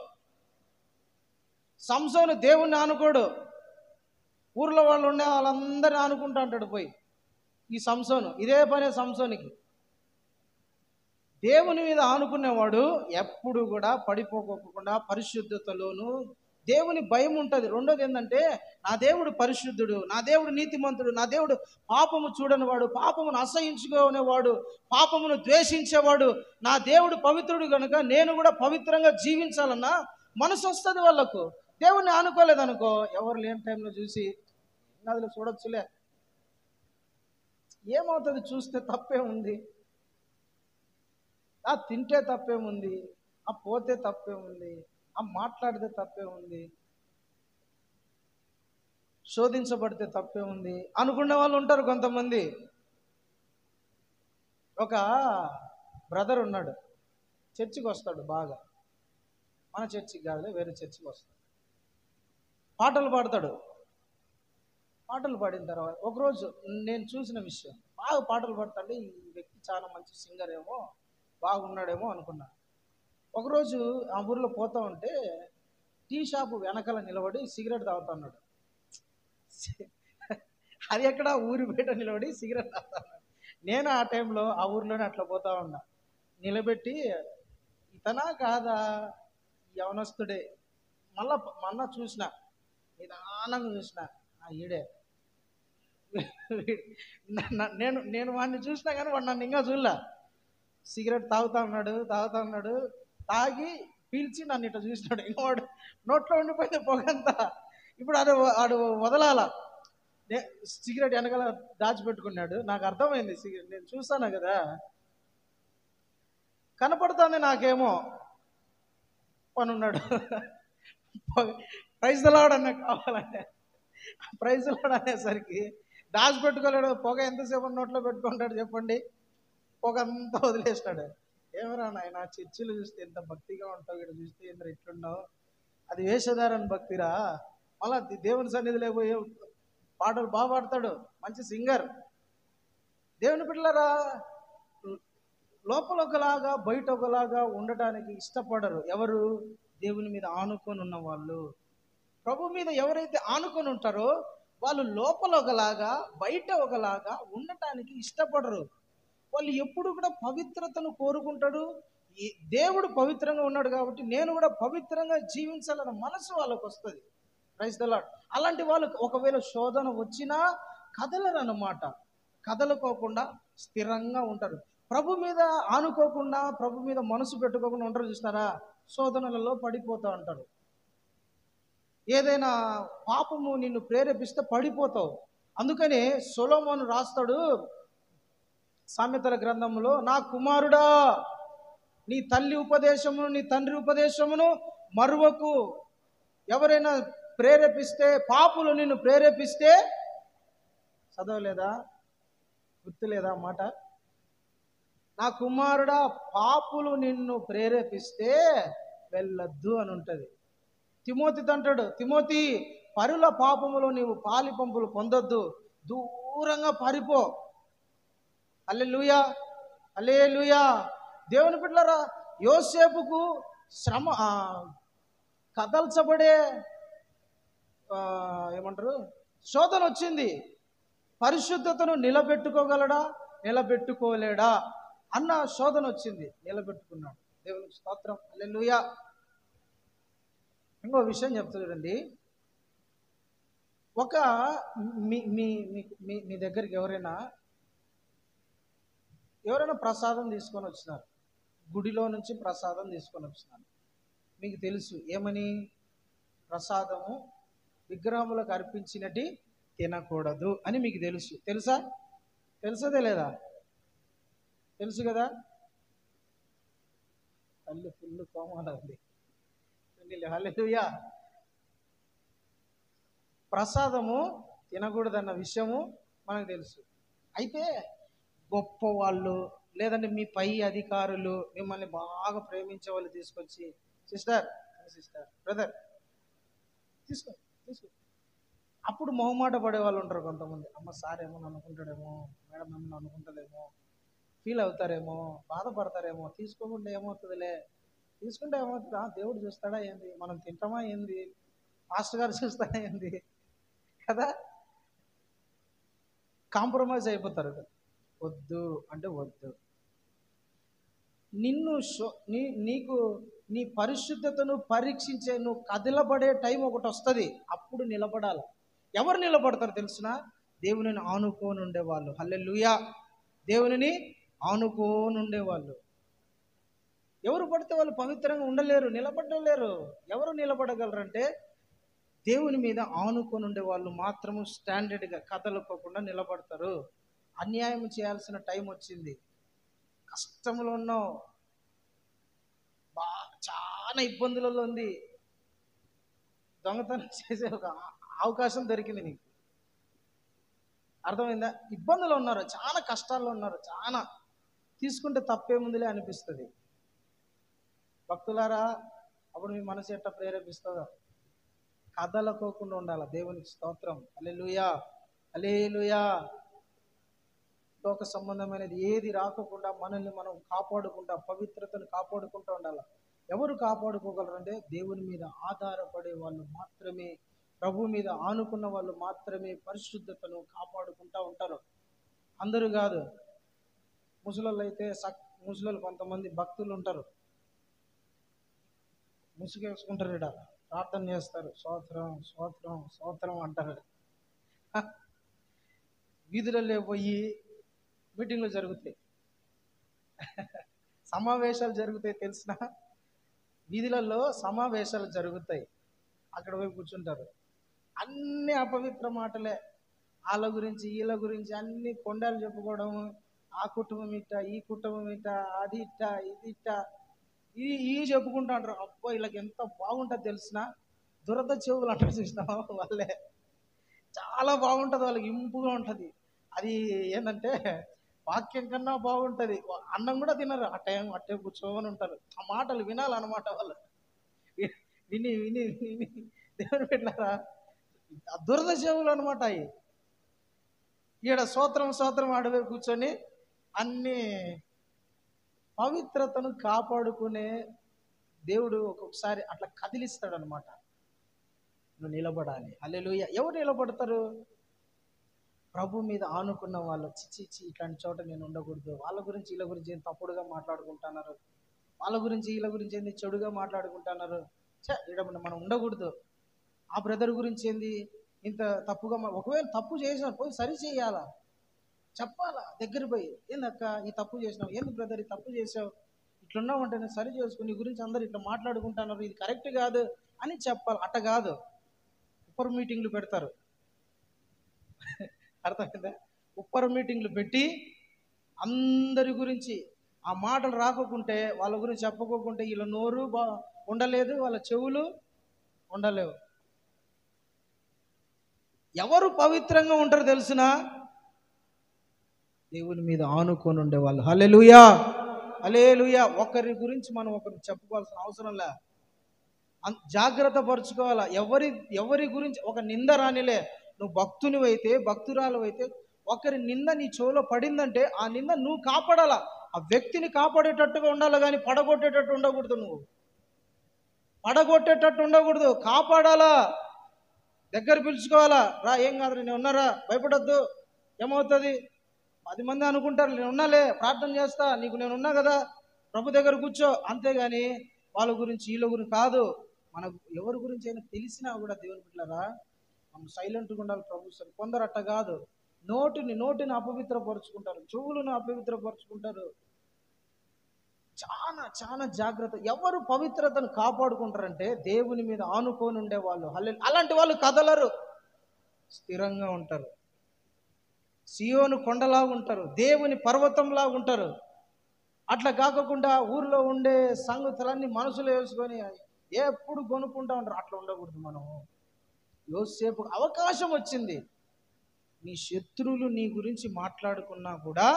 సంసోను దేవుణ్ణి ఆనుకోడు, ఊర్లో వాళ్ళు ఉండే వాళ్ళందరినీ ఆనుకుంటూ అంటాడు పోయి. ఈ సంసోను ఇదే పనే సంసోనికి. దేవుని మీద ఆనుకునేవాడు ఎప్పుడు కూడా పడిపోకోకుండా పరిశుద్ధతలోను దేవుని భయం ఉంటుంది. రెండోది ఏంటంటే నా దేవుడు పరిశుద్ధుడు, నా దేవుడు నీతిమంతుడు, నా దేవుడు పాపము చూడనివాడు, పాపమును అసహించుకునేవాడు, పాపమును ద్వేషించేవాడు, నా దేవుడు పవిత్రుడు కనుక నేను కూడా పవిత్రంగా జీవించాలన్న మనసు వస్తుంది వాళ్ళకు. దేవుణ్ణి ఆనుకోలేదనుకో, ఎవరు లేని టైంలో చూసి అందులో చూడొచ్చులే, ఏమవుతుంది, చూస్తే తప్పే ఉంది, ఆ తింటే తప్పే ఉంది, ఆ పోతే తప్పే ఉంది, ఆ మాట్లాడితే తప్పే ఉంది, శోధించబడితే తప్పే ఉంది అనుకునే వాళ్ళు ఉంటారు కొంతమంది. ఒక బ్రదర్ ఉన్నాడు, చర్చికి వస్తాడు బాగా, మన చర్చికి కాదులే, వేరే చర్చికి వస్తాడు, పాటలు పాడతాడు. పాటలు పాడిన తర్వాత ఒకరోజు నేను చూసిన విషయం, బాగా పాటలు పాడతాడు, ఈ వ్యక్తి చాలా మంచి సింగర్ ఏమో, బాగున్నాడేమో అనుకున్నాను. ఒకరోజు ఆ ఊర్లో పోతా ఉంటే టీ షాపు వెనకాల నిలబడి సిగరెట్ తాగుతున్నాడు. అది ఎక్కడ, ఊరి బయట నిలబడి సిగరెట్ తాగుతున్నాడు. నేను ఆ టైంలో ఆ ఊర్లోనే అట్లా పోతా ఉన్నా, నిలబెట్టి ఇతనా కాదా యవనస్తుడే, మళ్ళా చూసిన, నిదానంగా చూసిన, ఈడే. నేను వాడిని చూసినా కానీ వాడు నన్ను ఇంకా చూడలే. సిగరెట్ తాగుతా ఉన్నాడు, తాగి పీల్చి నన్ను ఇట్లా చూసినాడు. ఇంకా వాడు నోట్లో ఉండిపోయింది పొగంతా. ఇప్పుడు ఆడు వదలాల, సిగరెట్ వెనకాల దాచిపెట్టుకున్నాడు. నాకు అర్థమైంది, సిగరెట్ నేను చూస్తాను కదా, కనపడుతుంది నాకేమో పనున్నాడు. ప్రైజ్ లాడన్నా కావాలంటే, ప్రైజ్ లాడ్ అనేసరికి దాచిపెట్టుకోలేడు. పొగ ఎంతసేపు నోట్లో పెట్టుకుంటాడు చెప్పండి, పొగ అంతా వదిలేసినాడు. ఏమరా నాయన, చర్చిలు చూస్తే ఎంత భక్తిగా ఉంటావు, ఇక్కడ చూస్తే ఎంత ఇట్లున్నావు, అది వేషధారని భక్తిరా. మళ్ళా దేవుని సన్నిధిలో పోయి పాటలు బాగా పాడతాడు, మంచి సింగర్. దేవుని బిడ్డలారా, లోపల ఒకలాగా బయట ఒకలాగా ఉండటానికి ఇష్టపడరు. ఎవరు? దేవుని మీద ఆనుకొని ఉన్న వాళ్ళు. ప్రభు మీద ఎవరైతే ఆనుకొని ఉంటారో వాళ్ళు లోపల ఒకలాగా బయట ఒకలాగా ఉండటానికి ఇష్టపడరు. వాళ్ళు ఎప్పుడు కూడా పవిత్రతను కోరుకుంటాడు. దేవుడు పవిత్రంగా ఉన్నాడు కాబట్టి నేను కూడా పవిత్రంగా జీవించాలన్న మనసు వాళ్ళకు వస్తుంది. Praise the Lord. అలాంటి వాళ్ళు ఒకవేళ శోధన వచ్చినా కదలరు అన్నమాట, కదలుకోకుండా స్థిరంగా ఉంటారు. ప్రభు మీద ఆనుకోకుండా, ప్రభు మీద మనసు పెట్టుకోకుండా ఉంటారు చూస్తారా, శోధనలలో పడిపోతూ ఉంటారు. ఏదైనా పాపము నిన్ను ప్రేరేపిస్తే పడిపోతావు. అందుకనే సొలొమోను రాస్తాడు సామెతల గ్రంథంలో, నా కుమారుడా నీ తల్లి ఉపదేశమును నీ తండ్రి ఉపదేశమును మరువకు. ఎవరైనా ప్రేరేపిస్తే, పాపులు నిన్ను ప్రేరేపిస్తే, చదవలేదా, గుర్తులేదా మాట, నా కుమారుడా పాపులు నిన్ను ప్రేరేపిస్తే వెళ్ళొద్దు అని ఉంటుంది. తిమోతితో అంటాడు, తిమోతి పరుల పాపములో నీవు పాలి పంపులు పొందొద్దు, దూరంగా పారిపో. హల్లెలూయా, హల్లెలూయా. దేవుని బిడ్డలారా, యోసేపుకు శ్రమ కదల్చబడే ఏమంటారు శోధన వచ్చింది. పరిశుద్ధతను నిలబెట్టుకోగలడా నిలబెట్టుకోలేడా అన్న శోధన వచ్చింది. నిలబెట్టుకున్నాడు. దేవునికి స్తోత్రం, హల్లెలూయా. ఇంకో విషయం చెప్తా చూడండి. ఒక మీ దగ్గరికి ఎవరైనా ప్రసాదం తీసుకొని వచ్చినారు, గుడిలో నుంచి ప్రసాదం తీసుకొని వచ్చినారు. మీకు తెలుసు ఏమని, ప్రసాదము విగ్రహములకు అర్పించినట్టు తినకూడదు అని మీకు తెలుసా? తెలుసదే లేదా? తెలుసు కదా. తల్లి ఫుల్ కోమాల ఉంది. హల్లెలూయా. ప్రసాదము తినకూడదన్న విషయము మనకు తెలుసు. అయితే గొప్ప వాళ్ళు లేదంటే మీ పై అధికారులు మిమ్మల్ని బాగా ప్రేమించే వాళ్ళు తీసుకొచ్చి, సిస్టర్ బ్రదర్ తీసుకో, అప్పుడు మొహమాట పడే వాళ్ళు ఉంటారు కొంతమంది. అమ్మ సార్ ఏమో అనుకుంటాడేమో, మేడం ఏమో అనుకుంటాడేమో, ఫీల్ అవుతారేమో, బాధపడతారేమో, తీసుకోకుండా ఏమవుతుందిలే, తీసుకుంటే ఏమవుతుందా, దేవుడు చూస్తాడా ఏంది, మనం తింటామా ఏంది, మాస్టర్ గారు చూస్తాడా ఏంది కదా, కాంప్రమైజ్ అయిపోతారు. వద్దు అంటే వద్దు. నీకు నీ పరిశుద్ధతను పరీక్షించే నువ్వు కదలబడే టైం ఒకటి వస్తుంది, అప్పుడు నిలబడాలి. ఎవరు నిలబడతారు తెలుసునా? దేవునిని ఆనుకోని ఉండేవాళ్ళు. హల్లెలూయా. దేవునిని ఆనుకోని ఉండేవాళ్ళు. ఎవరు పడితే వాళ్ళు పవిత్రంగా ఉండలేరు, నిలబడలేరు. ఎవరు నిలబడగలరంటే దేవుని మీద ఆనుకొని ఉండే వాళ్ళు మాత్రము స్టాండర్డ్గా కదలుకోకుండా నిలబడతారు. అన్యాయం చేయాల్సిన టైం వచ్చింది, కష్టంలో ఉన్నావు, చాలా ఇబ్బందులలో ఉంది, దొంగతనం చేసే ఒక అవకాశం దొరికింది నీకు. అర్థమైందా? ఇబ్బందులు ఉన్నారు, చాలా కష్టాల్లో ఉన్నారు, చాలా తీసుకుంటే తప్పేముందిలే అనిపిస్తుంది. భక్తులారా, అప్పుడు మీ మనసు ఎట్లా ప్రేరేపిస్తుందో కదలకోకుండా ఉండాలి. దేవునికి స్తోత్రం. హల్లెలూయా, హల్లెలూయా. లోక సంబంధమైనది ఏది రాకుండా మనల్ని మనం కాపాడుకుంటా, పవిత్రతను కాపాడుకుంటూ ఉండాలి. ఎవరు కాపాడుకోగలరంటే దేవుని మీద ఆధారపడే వాళ్ళు మాత్రమే, ప్రభు మీద ఆనుకున్న వాళ్ళు మాత్రమే పరిశుద్ధతను కాపాడుకుంటూ ఉంటారు. అందరూ కాదు. ముసలోళ్ళు అయితే ముసలోళ్ళు కొంతమంది భక్తులు ఉంటారు, ముసుగేసుకుంటారు, ఇక్కడ ప్రార్థన చేస్తారు, స్తోత్రం స్తోత్రం స్తోత్రం అంటారు. వీధులలో పోయి మీటింగ్లు జరుగుతాయి, సమావేశాలు జరుగుతాయి. తెలిసిన వీధులలో సమావేశాలు జరుగుతాయి, అక్కడ పోయి కూర్చుంటారు. అన్ని అపవిత్ర మాటలే, వాళ్ళ గురించి వీళ్ళ గురించి అన్ని కొండలు చెప్పుకోవడము. ఆ కుటుంబం ఇట్ట, ఈ కుటుంబం ఇట్ట, అది ఇట్ట, ఇది ఇట్ట, ఈ చెప్పుకుంటా అంటారు. అబ్బో వీళ్ళకి ఎంత బాగుంటుంది తెలిసిన, దురద చెవులు అంటారు చూసినావా, వాళ్ళే చాలా బాగుంటుంది, వాళ్ళకి ఇంపుగా ఉంటుంది. అది ఏంటంటే వాక్యం కన్నా బాగుంటుంది. అన్నం కూడా తినరు, ఆ టైం అట్టే కూర్చోని ఉంటారు. ఆ మాటలు వినాలన్నమాట వాళ్ళు. విని విని విని దేవుని పెట్టారా, ఆ దురద చెవులు అనమాట. అవి ఈడ స్తోత్రం స్తోత్రం ఆడవే కూర్చొని అన్ని పవిత్రతను కాపాడుకునే దేవుడు ఒక్కొక్కసారి అట్లా కదిలిస్తాడు అనమాట. నువ్వు నిలబడాలి. హల్లెలూయా. ఎవరు నిలబడతారు? ప్రభు మీద ఆనుకున్న వాళ్ళు. చిచి ఇట్లాంటి చోట నేను ఉండకూడదు, వాళ్ళ గురించి వీళ్ళ గురించి ఏం తప్పుడుగా మాట్లాడుకుంటున్నారు, వాళ్ళ గురించి వీళ్ళ గురించి ఏంది చెడుగా మాట్లాడుకుంటున్నారు, ఇక్కడ మనం ఉండకూడదు. ఆ బ్రదర్ గురించి ఏంది ఇంత తప్పుగా ఒకవేళ తప్పు చేసినా పోయి సరి చేయాలా, చెప్పాలా, దగ్గర పోయి ఏందక్క ఈ తప్పు చేసినావు, ఏంది బ్రదర్ ఈ తప్పు చేసావు, ఇట్లున్నావు అంటే నేను సరి చేసుకుని నీ గురించి అందరు ఇట్లా మాట్లాడుకుంటున్నారు, ఇది కరెక్ట్ కాదు అని చెప్పాలి. అట్ట కాదు, ఉప్పర్ మీటింగ్లు పెడతారు. అర్థమైందా? ఉప్పర్ మీటింగ్లు పెట్టి అందరి గురించి ఆ మాటలు రాకుంటే, వాళ్ళ గురించి చెప్పుకోకుంటే వీళ్ళ నోరు ఉండలేదు, వాళ్ళ చెవులు ఉండలేవు. ఎవరు పవిత్రంగా ఉంటారు తెలిసిన? దేవుని మీద ఆనుకొని ఉండేవాళ్ళు. హల్లెలూయా, హల్లెలూయా. ఒకరి గురించి మనం ఒకరికి చెప్పుకోవాల్సిన అవసరం లే, జాగ్రత్త పరుచుకోవాలా. ఎవరి గురించి ఒక నింద రానిలే. నువ్వు భక్తునివైతే భక్తురాలు అయితే ఒకరి నింద నీ చెవులో పడిందంటే ఆ నింద నువ్వు కాపాడాలా, ఆ వ్యక్తిని కాపాడేటట్టుగా ఉండాలి, కానీ పడగొట్టేటట్టు ఉండకూడదు. నువ్వు పడగొట్టేటట్టు ఉండకూడదు, కాపాడాలా. దగ్గర పిలుచుకోవాలా, రా ఏం కాదు నేను ఉన్నారా, భయపడొద్దు, ఏమవుతుంది 10 మంది అనుకుంటారు, నేను ఉన్నాలే, ప్రార్థన చేస్తా, నీకు నేను ఉన్నా కదా, ప్రభు దగ్గర కూర్చో. అంతేగాని వాళ్ళ గురించి వీళ్ళ గురించి కాదు. మనకు ఎవరి గురించి అయినా తెలిసినా కూడా దేవుని బిడ్డలారా మనం సైలెంట్గా ఉండాలి. ప్రభు సార్ కొందరు అట్ట కాదు, నోటిని అపవిత్రపరుచుకుంటారు, చెవులను అపవిత్రపరుచుకుంటారు. చాలా చాలా జాగ్రత్త. ఎవరు పవిత్రతను కాపాడుకుంటారంటే దేవుని మీద ఆనుకొని ఉండేవాళ్ళు. అలాంటి వాళ్ళు కదలరు, స్థిరంగా ఉంటారు. సియోను కొండలా ఉంటారు, దేవుని పర్వతంలా ఉంటారు. అట్లా కాకుండా ఊర్లో ఉండే సంగతులన్నీ మనసులో వేసుకొని ఎప్పుడు కొనుక్కుంటా ఉంటారు. అట్లా ఉండకూడదు. మనము యోసేపు అవకాశం వచ్చింది, నీ శత్రువులు నీ గురించి మాట్లాడుకున్నా కూడా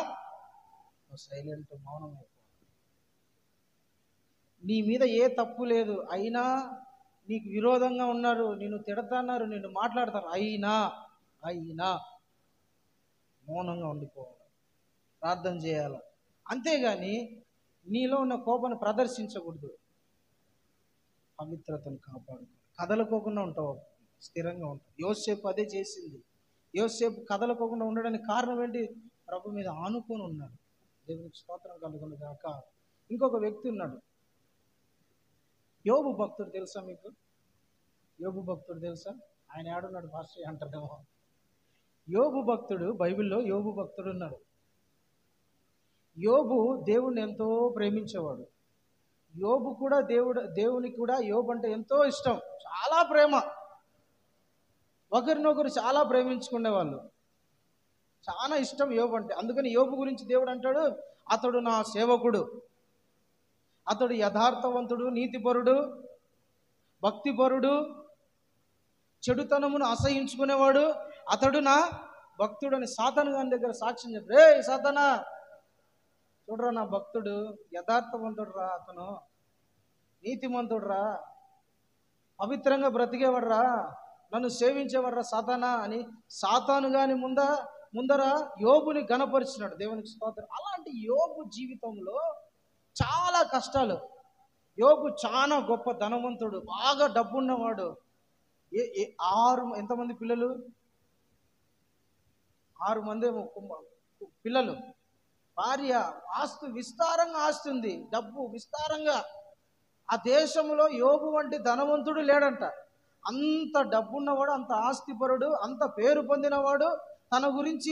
సైలెంట్, మౌనం అయిపో. నీ మీద ఏ తప్పు లేదు, అయినా నీకు విరోధంగా ఉన్నారు, నిన్ను తిడతాన్నారు, నిన్ను మాట్లాడతారు, అయినా మౌనంగా ఉండిపోవాలి, ప్రార్థన చేయాలి. అంతేగాని నీలో ఉన్న కోపాన్ని ప్రదర్శించకూడదు. పవిత్రతను కాపాడుకో, కదలకోకుండా ఉంటావు, స్థిరంగా ఉంటావు. యోసేపు అదే చేసింది. యోసేపు కదలకోకుండా ఉండడానికి కారణం ఏంటి? ప్రభు మీద ఆనుకొని ఉన్నాడు. దేవునికి స్తోత్రం కలుగును గాక. ఇంకొక వ్యక్తి ఉన్నాడు, యోబు భక్తుడు తెలుసా మీకు? యోబు భక్తుడు తెలుసా? ఆయన ఏడున్నాడు పాస్టర్ అంటారేమో. యోబు భక్తుడు, బైబిల్లో యోబు భక్తుడు ఉన్నాడు. యోబు దేవుణ్ణి ఎంతో ప్రేమించేవాడు. యోబు కూడా దేవునికి కూడా యోబు అంటే ఎంతో ఇష్టం, చాలా ప్రేమ. ఒకరినొకరు చాలా ప్రేమించుకునేవాళ్ళు, చాలా ఇష్టం యోబు అంటే. అందుకని యోబు గురించి దేవుడు అంటాడు, అతడు నా సేవకుడు, అతడు యథార్థవంతుడు, నీతిపరుడు, భక్తిపరుడు, చెడుతనమును అసహించుకునేవాడు, అతడు నా భక్తుడు అని సాతాను గారి దగ్గర సాక్ష్యం చెప్పాడు. రే సాతానా, చూడరా నా భక్తుడు, యథార్థవంతుడు రా, అతను నీతిమంతుడు రా, పవిత్రంగా బ్రతికేవాడ్రా, నన్ను సేవించేవాడ్రా సాతానా అని సాతాను గాని ముందర యోబుని గణపరిచినాడు. దేవునికి స్తోత్రం. అలాంటి యోబు జీవితంలో చాలా కష్టాలు. యోబు చాలా గొప్ప ధనవంతుడు, బాగా డబ్బున్నవాడు. ఎంతమంది పిల్లలు? 6 మంది పిల్లలు, భార్య, ఆస్తి విస్తారంగా, ఆస్తి ఉంది, డబ్బు విస్తారంగా. ఆ దేశంలో యోబు వంటి ధనవంతుడు లేడంట. అంత డబ్బున్నవాడు, అంత ఆస్తిపరుడు, అంత పేరు పొందినవాడు. తన గురించి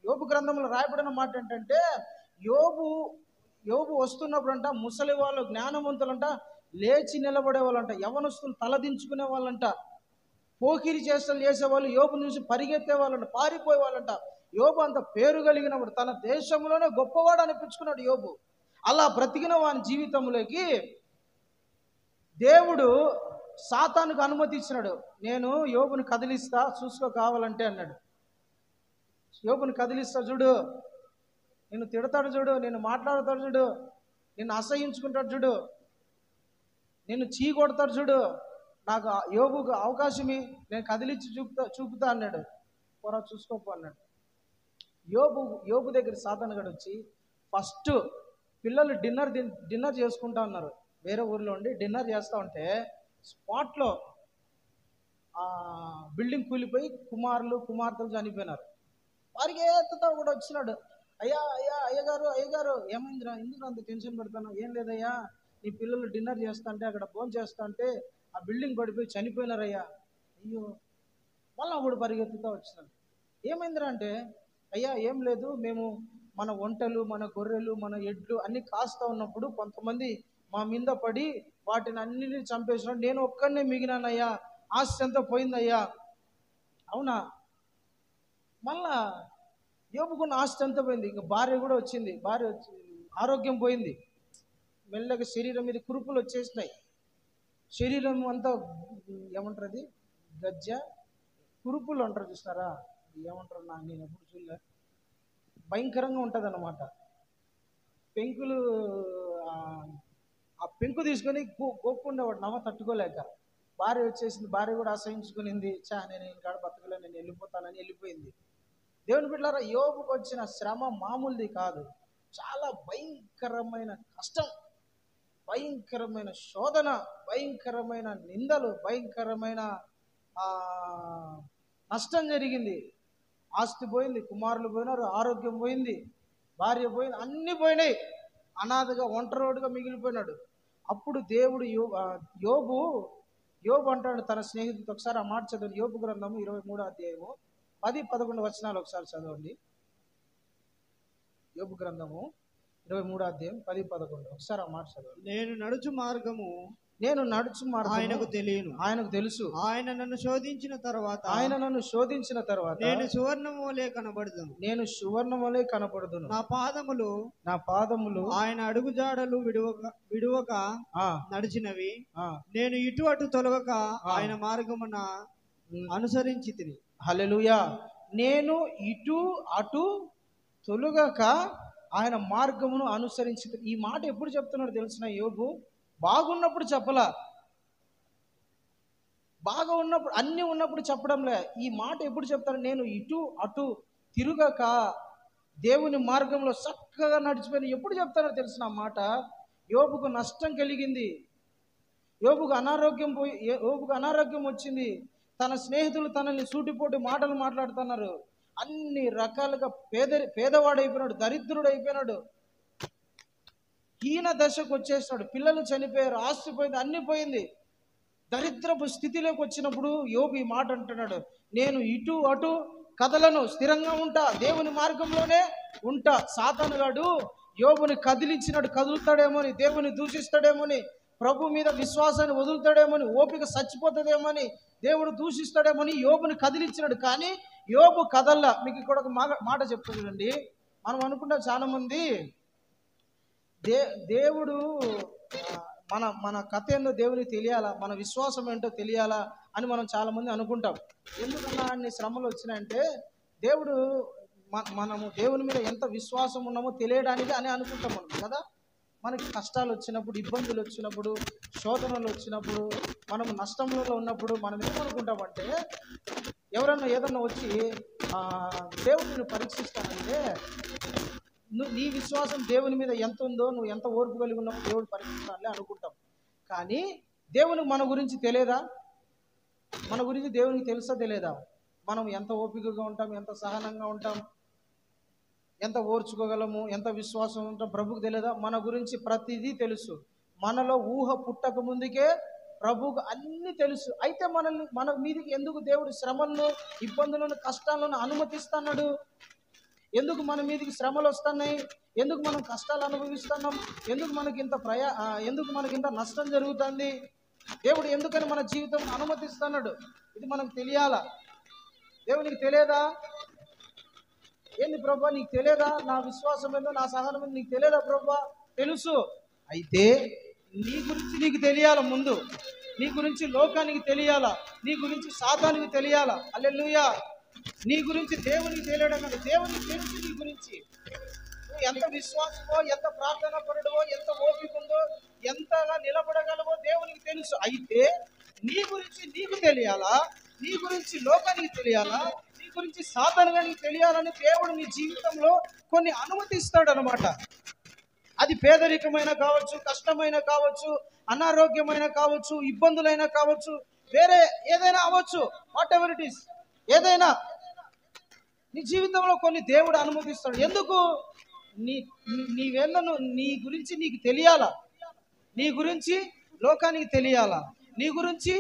యోబు గ్రంథంలో రాయబడిన మాట ఏంటంటే, యోబు వస్తున్నప్పుడంట ముసలి వాళ్ళు, జ్ఞానవంతులంట లేచి నిలబడే వాళ్ళంట, యవనస్తులు తలదించుకునే వాళ్ళంట, పోకిరి చేష్టలు చేసేవాళ్ళు యోబు నుంచి పరిగెత్తే వాళ్ళంట, పారిపోయే వాళ్ళంట. యోబు అంత పేరు కలిగినప్పుడు తన దేశంలోనే గొప్పవాడు అనిపించుకున్నాడు యోబు. అలా బ్రతికిన వాని జీవితంలోకి దేవుడు సాతానుకు అనుమతి ఇచ్చినాడు. నేను యోబుని కదిలిస్తా, చూసుకో కావాలంటే అన్నాడు. యోబుని కదిలిస్తా చూడు, నిన్ను తిడతాడు చూడు, నిన్ను మాట్లాడతాడు చూడు, నిన్ను అసహించుకుంటాడు చూడు, నిన్ను చీ కొడతాడు చూడు, నాకు యోబుకు అవకాశమే, నేను కదిలించి చూపుతా అన్నాడు. పోరా చూసుకోపో అన్నాడు. యోబు దగ్గర సాతాను గడు వచ్చి, ఫస్ట్ పిల్లలు డిన్నర్ చేసుకుంటా ఉన్నారు, వేరే ఊర్లో ఉండి డిన్నర్ చేస్తూ ఉంటే స్పాట్లో బిల్డింగ్ కూలిపోయి కుమార్తెలు చనిపోయినారు. పరిగెత్తుతా కూడా వచ్చినాడు. అయ్యగారు ఏమైందిరా, ఎందుకు అంత టెన్షన్ పెడతాను? ఏం లేదయ్యా, నీ పిల్లలు డిన్నర్ చేస్తా అంటే, అక్కడ భోజనం చేస్తా అంటే ఆ బిల్డింగ్ పడిపోయి చనిపోయినారయ్యా. అయ్యో, మళ్ళీ అప్పుడు పరిగెత్తుతా వచ్చినాడు. ఏమైందిరా అంటే, అయ్యా ఏం లేదు, మేము మన ఒంటెలు, మన గొర్రెలు, మన ఎడ్లు అన్నీ కాస్తా ఉన్నప్పుడు కొంతమంది మా మీద పడి వాటిని అన్నిటిని చంపేసినాడు, నేను ఒక్కడనే మిగిలినానయ్యా, ఆస్తి అంతా పోయిందయ్యా. అవునా? మళ్ళా యోబుకున్న ఆస్తి అంతా పోయింది, ఇంకా భార్య కూడా వచ్చింది, ఆరోగ్యం పోయింది, మెల్లగా శరీరం మీద కురుపులు వచ్చేసినాయి, శరీరం అంతా ఏమంటారు అది, గజ్జ కురుపులు అంటారు, చూస్తారా? ఏమంటారు, నేను ఎప్పుడు చూడలే, భయంకరంగా ఉంటుంది అన్నమాట. పెంకులు, ఆ పెంకు తీసుకొని గోక్కుండేవాడు నమ్మ తట్టుకోలేక. భార్య వచ్చేసింది, భార్య కూడా అసహించుకునింది, నేను ఇంకాడ బతకలే, నేను వెళ్ళిపోతానని వెళ్ళిపోయింది. దేవుని బిడ్డలారా, యోబుకు వచ్చిన శ్రమ మామూలుది కాదు, చాలా భయంకరమైన కష్టం, భయంకరమైన శోధన, భయంకరమైన నిందలు, భయంకరమైన నష్టం జరిగింది. ఆస్తి పోయింది, కుమారులు పోయినారు, ఆరోగ్యం పోయింది, భార్య పోయింది, అన్నీ పోయినాయి. అనాథగా ఒంటరిగా మిగిలిపోయినాడు. అప్పుడు దేవుడు యోబు అంటాడు తన స్నేహితుడితో, ఒకసారి ఆ మాట చదవండి. యోబు గ్రంథము 23వ అధ్యాయము 10-11 వచనాలు ఒకసారి చదవండి. యోబు గ్రంథము 23వ అధ్యాయం 10-11 ఒకసారి ఆ మాట చదవండి. నేను నడుచు మార్గము ఆయనకు తెలియను, ఆయనకు తెలుసు. ఆయన నన్ను శోధించిన తర్వాత నేను సువర్ణము వలె కనబడుదును. నా పాదములు ఆయన అడుగుజాడలు విడువక నడిచినవి. నేను ఇటు అటు తొలగక ఆయన మార్గమున అనుసరించి తిని. హల్లెలూయా. నేను ఇటు అటు తొలగక ఆయన మార్గమును అనుసరించి. ఈ మాట ఎప్పుడు చెప్తున్నాడు తెలిసిన యోబు? బాగున్నప్పుడు చెప్పలా, బాగా ఉన్నప్పుడు, అన్నీ ఉన్నప్పుడు చెప్పడంలే. ఈ మాట ఎప్పుడు చెప్తాడు? నేను ఇటు అటు తిరుగక దేవుని మార్గంలో చక్కగా నడిచిపోయిన. ఎప్పుడు చెప్తాడో తెలిసిన మాట? యోబుకు నష్టం కలిగింది, యోబుకు అనారోగ్యం వచ్చింది, తన స్నేహితులు తనని సూటిపోటి మాటలు మాట్లాడుతున్నారు, అన్ని రకాలుగా పేదవాడు అయిపోయినాడు, దరిద్రుడు అయిపోయినాడు. హీన దశకు వచ్చేసినాడు. పిల్లలు చనిపోయారు, ఆస్తి పోయింది, అన్ని పోయింది. దరిద్రపు స్థితిలోకి వచ్చినప్పుడు యోబు ఈ మాట అంటున్నాడు, నేను ఇటు అటు కదలను, స్థిరంగా ఉంటా, దేవుని మార్గంలోనే ఉంటా. సాతానుగాడు యోబుని కదిలించినాడు, కదులుతాడేమోని, దేవుని దూషిస్తాడేమోని, ప్రభు మీద విశ్వాసాన్ని వదులుతాడేమోని, ఓపిక చచ్చిపోతుందేమోని, దేవుడు దూషిస్తాడేమోని యోబుని కదిలించినాడు. కానీ యోబు కదల్లా. మీకు ఇక్కడ ఒక మాట చెప్తుందండి. మనం అనుకుంటాం చాలా మంది దేవుడు మన కథ ఏందో దేవునికి తెలియాలా, మన విశ్వాసం ఏంటో తెలియాలా అని మనం చాలా మంది అనుకుంటాం. ఎందుకన్నా అన్ని శ్రమలు వచ్చినాయంటే దేవుడు మనము దేవుని మీద ఎంత విశ్వాసం ఉన్నామో తెలియడానికి అని అనుకుంటాం మనం కదా. మనకి కష్టాలు వచ్చినప్పుడు, ఇబ్బందులు వచ్చినప్పుడు, శోధనలు వచ్చినప్పుడు, మనం నష్టంలో ఉన్నప్పుడు మనం ఏమనుకుంటామంటే, ఎవరన్నా ఏదన్నా వచ్చి దేవుడు నిన్ను పరీక్షిస్తానంటే నీ విశ్వాసం దేవుని మీద ఎంత ఉందో, నువ్వు ఎంత ఓర్పు కలిగి ఉన్నావో దేవుడు పరీక్షిస్తానులే అనుకుంటాం. కానీ దేవునికి మన గురించి తెలియదా? మన గురించి దేవునికి తెలుసా తెలియదా? మనం ఎంత ఓపికగా ఉంటాం, ఎంత సహనంగా ఉంటాం, ఎంత ఓర్చుకోగలము, ఎంత విశ్వాసం ఉంటాం ప్రభుకు తెలియదా? మన గురించి ప్రతిదీ తెలుసు. మనలో ఊహ పుట్టక ముందుకే ప్రభుకు అన్నీ తెలుసు. అయితే మన మీదకి ఎందుకు దేవుడు శ్రమలను, ఇబ్బందులను, కష్టాలను అనుమతిస్తున్నాడు? ఎందుకు మన మీదకి శ్రమలు వస్తున్నాయి? ఎందుకు మనం కష్టాలు అనుభవిస్తున్నాం? ఎందుకు మనకి ఇంత నష్టం జరుగుతుంది? దేవుడు ఎందుకని మన జీవితం అనుమతిస్తున్నాడు? ఇది మనకు తెలియాలా? దేవునికి తెలియదా? ఏంది ప్రభా నీకు తెలియదా? నా విశ్వాసం ఏందో, నా సహనం ఏందో నీకు తెలియదా ప్రభా? తెలుసు. అయితే నీ గురించి నీకు తెలియాల. ముందు నీ గురించి లోకానికి తెలియాలా, నీ గురించి సాతానికి తెలియాలా. హల్లెలూయా. నీ గురించి దేవునికి తెలియడం కాదు, దేవునికి తెలుసు నీ గురించి. నువ్వు ఎంత విశ్వాసమో, ఎంత ప్రార్థన పరుడవో, ఎంత ఓపిక ఉందో, ఎంతగా నిలబడగలవో దేవునికి తెలుసు. అయితే నీ గురించి నీకు తెలియాలా, నీ గురించి లోకానికి తెలియాలా, నీ గురించి సాతానుగానికి తెలియాలని దేవుడు నీ జీవితంలో కొన్ని అనుమతిస్తాడు అనమాట. అది పేదరికమైన కావచ్చు, కష్టమైన కావచ్చు, అనారోగ్యమైన కావచ్చు, ఇబ్బందులైనా కావచ్చు, వేరే ఏదైనా అవ్వచ్చు, వాట్ ఎవర్ ఇట్ ఈస్, ఏదైనా నీ జీవితంలో కొన్ని దేవుడు అనుమతిస్తాడు. ఎందుకు? నీవేందో నీ గురించి నీకు తెలియాలా, నీ గురించి లోకానికి తెలియాలా, నీ గురించి